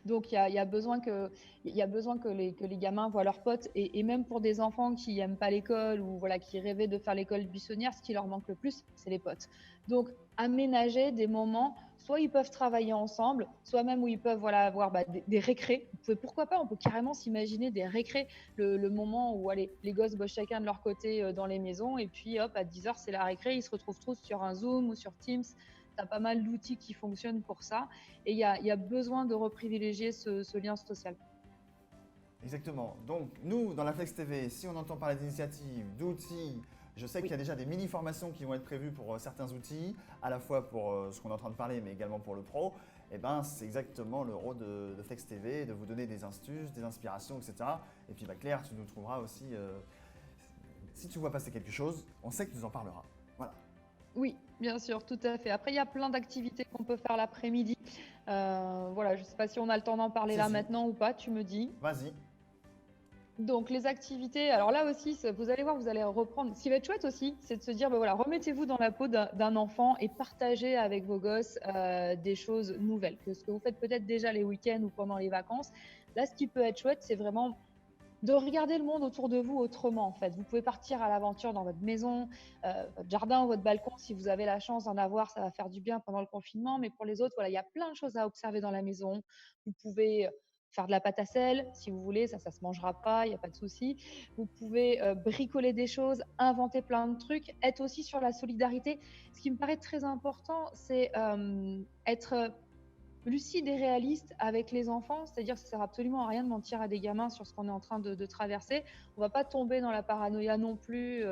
Donc, il y a besoin que les gamins voient leurs potes. Et même pour des enfants qui n'aiment pas l'école ou voilà, qui rêvaient de faire l'école buissonnière, ce qui leur manque le plus, c'est les potes. Donc, aménager des moments, soit ils peuvent travailler ensemble, soit même où ils peuvent avoir des récrés. Pourquoi pas, on peut carrément s'imaginer des récrés, le moment où les gosses bossent chacun de leur côté dans les maisons et puis hop, à 10h, c'est la récré, ils se retrouvent tous sur un Zoom ou sur Teams. Tu as pas mal d'outils qui fonctionnent pour ça et il y a besoin de reprivilégier ce lien social. Exactement. Donc, nous, dans la Flex TV, si on entend parler d'initiatives, d'outils, je sais qu'il y a déjà des mini-formations qui vont être prévues pour certains outils, à la fois pour ce qu'on est en train de parler, mais également pour le pro. Et c'est exactement le rôle de Flex TV, de vous donner des astuces, des inspirations, etc. Et puis, Claire, tu nous trouveras aussi, si tu vois passer quelque chose, on sait que tu nous en parleras. Voilà. Oui, bien sûr, tout à fait. Après, il y a plein d'activités qu'on peut faire l'après-midi. Je ne sais pas si on a le temps d'en parler maintenant ou pas, tu me dis. Vas-y. Donc, les activités, alors là aussi, vous allez voir, vous allez reprendre. Ce qui va être chouette aussi, c'est de se dire, remettez-vous dans la peau d'un enfant et partagez avec vos gosses des choses nouvelles, que ce que vous faites peut-être déjà les week-ends ou pendant les vacances. Là, ce qui peut être chouette, c'est vraiment de regarder le monde autour de vous autrement, en fait. Vous pouvez partir à l'aventure dans votre maison, votre jardin ou votre balcon. Si vous avez la chance d'en avoir, ça va faire du bien pendant le confinement. Mais pour les autres, il y a plein de choses à observer dans la maison. Vous pouvez faire de la pâte à sel, si vous voulez, ça se mangera pas, il n'y a pas de souci. Vous pouvez bricoler des choses, inventer plein de trucs, être aussi sur la solidarité. Ce qui me paraît très important, c'est être lucide et réaliste avec les enfants, c'est-à-dire que ça ne sert absolument à rien de mentir à des gamins sur ce qu'on est en train de traverser. On ne va pas tomber dans la paranoïa non plus,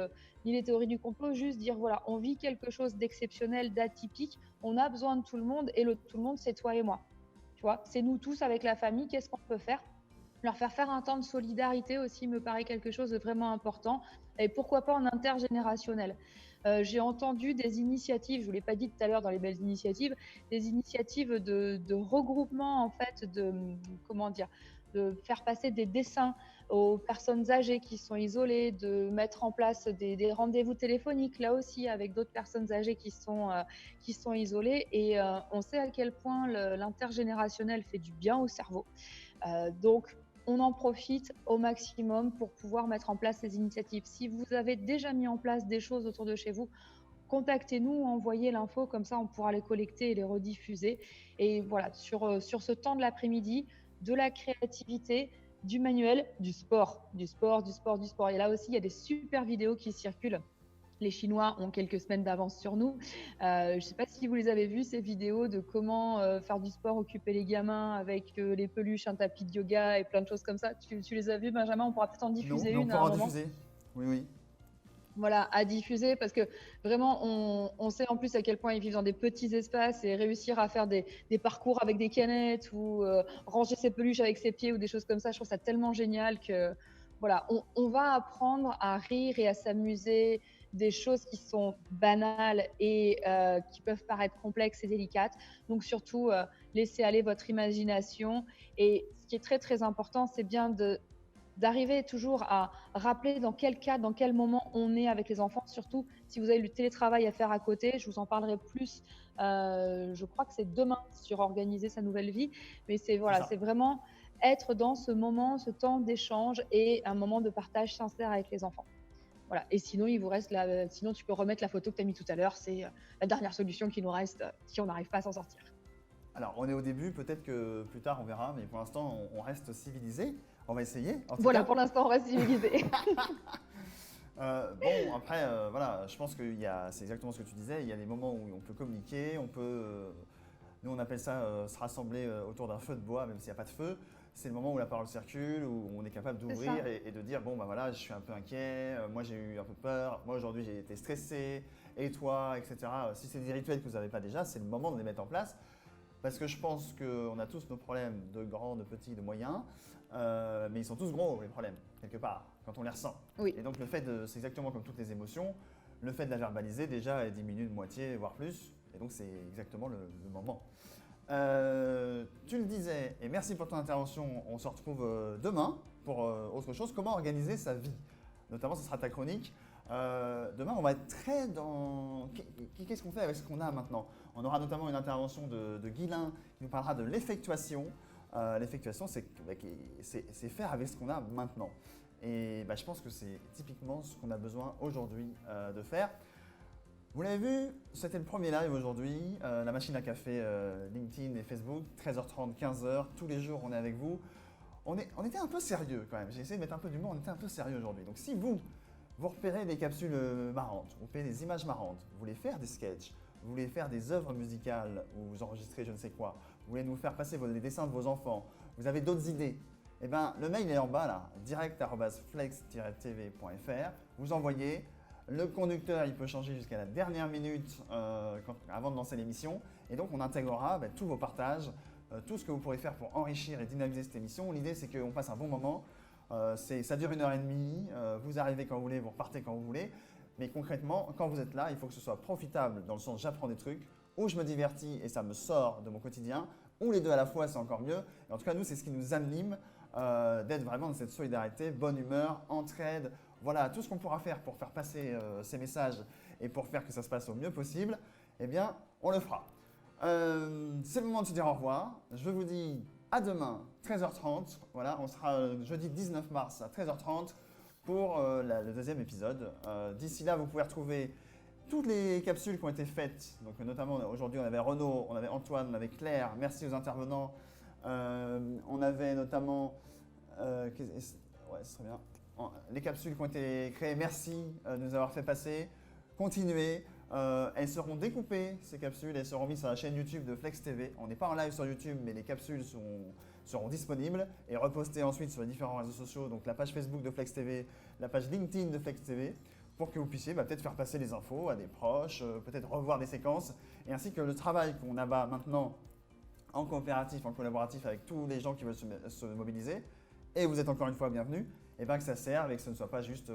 ni les théories du complot, juste dire voilà, on vit quelque chose d'exceptionnel, d'atypique, on a besoin de tout le monde et le tout le monde, c'est toi et moi. Tu vois, c'est nous tous avec la famille, qu'est-ce qu'on peut faire? Leur faire un temps de solidarité aussi me paraît quelque chose de vraiment important et pourquoi pas en intergénérationnel. J'ai entendu des initiatives, je ne vous l'ai pas dit tout à l'heure dans les belles initiatives, des initiatives de regroupement en fait, comment dire, de faire passer des dessins aux personnes âgées qui sont isolées, de mettre en place des rendez-vous téléphoniques là aussi avec d'autres personnes âgées qui sont isolées et on sait à quel point l'intergénérationnel fait du bien au cerveau. Donc on en profite au maximum pour pouvoir mettre en place ces initiatives. Si vous avez déjà mis en place des choses autour de chez vous, contactez-nous, envoyez l'info, comme ça on pourra les collecter et les rediffuser. Et voilà, sur ce temps de l'après-midi, de la créativité, du manuel, du sport. Et là aussi, il y a des super vidéos qui circulent. Les Chinois ont quelques semaines d'avance sur nous. Je ne sais pas si vous les avez vues, ces vidéos de comment faire du sport, occuper les gamins avec les peluches, un tapis de yoga et plein de choses comme ça. Tu les as vues, Benjamin? On pourra peut-être en Non, diffuser mais on une à pourra un en moment. diffuser. Oui. Voilà, à diffuser parce que vraiment, on sait en plus à quel point ils vivent dans des petits espaces et réussir à faire des parcours avec des canettes ou ranger ses peluches avec ses pieds ou des choses comme ça, je trouve ça tellement génial que voilà, on va apprendre à rire et à s'amuser des choses qui sont banales et qui peuvent paraître complexes et délicates. Donc surtout, laissez aller votre imagination. Et ce qui est très très important, c'est bien d'arriver toujours à rappeler dans quel cas, dans quel moment on est avec les enfants, surtout si vous avez le télétravail à faire à côté. Je vous en parlerai plus, je crois que c'est demain sur organiser sa nouvelle vie, mais c'est voilà, c'est vraiment être dans ce moment, ce temps d'échange et un moment de partage sincère avec les enfants. Voilà. Et sinon, il vous reste sinon tu peux remettre la photo que tu as mis tout à l'heure, c'est la dernière solution qui nous reste si on n'arrive pas à s'en sortir. Alors, on est au début, peut-être que plus tard on verra, mais pour l'instant, on reste civilisé. On va essayer. En tout Voilà, cas. pour l'instant, on reste civilisé. Bon, après, voilà, je pense que c'est exactement ce que tu disais. Il y a des moments où on peut communiquer, nous on appelle ça se rassembler autour d'un feu de bois, même s'il n'y a pas de feu. C'est le moment où la parole circule, où on est capable d'ouvrir et de dire bon, bah voilà, je suis un peu inquiet, moi j'ai eu un peu peur, moi aujourd'hui j'ai été stressé, et toi, etc. Si c'est des rituels que vous n'avez pas déjà, c'est le moment de les mettre en place. Parce que je pense qu'on a tous nos problèmes de grands, de petits, de moyens, mais ils sont tous gros les problèmes, quelque part, quand on les ressent. Oui. Et donc c'est exactement comme toutes les émotions, le fait de la verbaliser déjà elle diminue de moitié, voire plus, et donc c'est exactement le moment. Tu le disais, et merci pour ton intervention, on se retrouve demain pour autre chose, comment organiser sa vie. Notamment, ce sera ta chronique. Demain, on va être très dans... Qu'est-ce qu'on fait avec ce qu'on a maintenant? On aura notamment une intervention de Guilain qui nous parlera de l'effectuation. L'effectuation, c'est faire avec ce qu'on a maintenant. Et je pense que c'est typiquement ce qu'on a besoin aujourd'hui de faire. Vous l'avez vu, c'était le premier live aujourd'hui, la machine à café LinkedIn et Facebook, 13h30, 15h, tous les jours on est avec vous. On était un peu sérieux quand même, j'ai essayé de mettre un peu d'humour, on était un peu sérieux aujourd'hui. Donc si vous repérez des capsules marrantes, vous repérez des images marrantes, vous voulez faire des sketchs, vous voulez faire des œuvres musicales ou vous enregistrez je ne sais quoi, vous voulez nous faire passer les dessins de vos enfants, vous avez d'autres idées, eh bien le mail est en bas là, direct@flex-tv.fr, vous envoyez. Le conducteur, il peut changer jusqu'à la dernière minute avant de lancer l'émission. Et donc, on intégrera tous vos partages, tout ce que vous pourrez faire pour enrichir et dynamiser cette émission. L'idée, c'est qu'on passe un bon moment. Ça dure 1h30. Vous arrivez quand vous voulez, vous repartez quand vous voulez. Mais concrètement, quand vous êtes là, il faut que ce soit profitable dans le sens j'apprends des trucs, ou je me divertis et ça me sort de mon quotidien, ou les deux à la fois, c'est encore mieux. Et en tout cas, nous, c'est ce qui nous anime d'être vraiment dans cette solidarité, bonne humeur, entraide. Voilà, tout ce qu'on pourra faire pour faire passer ces messages et pour faire que ça se passe au mieux possible, eh bien, on le fera. C'est le moment de se dire au revoir. Je vous dis à demain, 13h30. Voilà, on sera jeudi 19 mars à 13h30 pour le deuxième épisode. D'ici là, vous pouvez retrouver toutes les capsules qui ont été faites. Donc, notamment, aujourd'hui, on avait Renaud, on avait Antoine, on avait Claire. Merci aux intervenants. On avait notamment... ouais, c'est très bien. Les capsules qui ont été créées, merci de nous avoir fait passer. Continuez. Elles seront découpées, ces capsules, elles seront mises sur la chaîne YouTube de Flex TV. On n'est pas en live sur YouTube, mais les capsules seront disponibles et repostées ensuite sur les différents réseaux sociaux, donc la page Facebook de Flex TV, la page LinkedIn de Flex TV, pour que vous puissiez peut-être faire passer les infos à des proches, peut-être revoir des séquences, et ainsi que le travail qu'on abat maintenant en coopératif, en collaboratif avec tous les gens qui veulent se mobiliser, et vous êtes encore une fois bienvenus, et bien que ça serve et que ce ne soit pas juste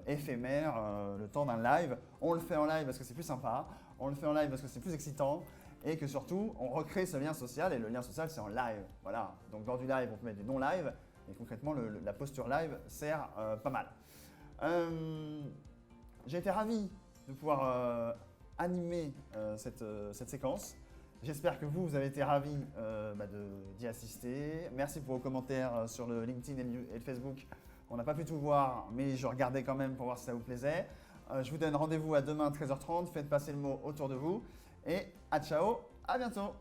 éphémère, le temps d'un live. On le fait en live parce que c'est plus sympa, on le fait en live parce que c'est plus excitant, et que surtout, on recrée ce lien social, et le lien social, c'est en live. Voilà, donc dans du live, on peut mettre du non-live, et concrètement, la posture live sert pas mal. J'ai été ravi de pouvoir animer cette séquence. J'espère que vous avez été ravis d'y assister. Merci pour vos commentaires sur le LinkedIn et le Facebook. On n'a pas pu tout voir, mais je regardais quand même pour voir si ça vous plaisait. Je vous donne rendez-vous à demain 13h30. Faites passer le mot autour de vous. Et à ciao, à bientôt.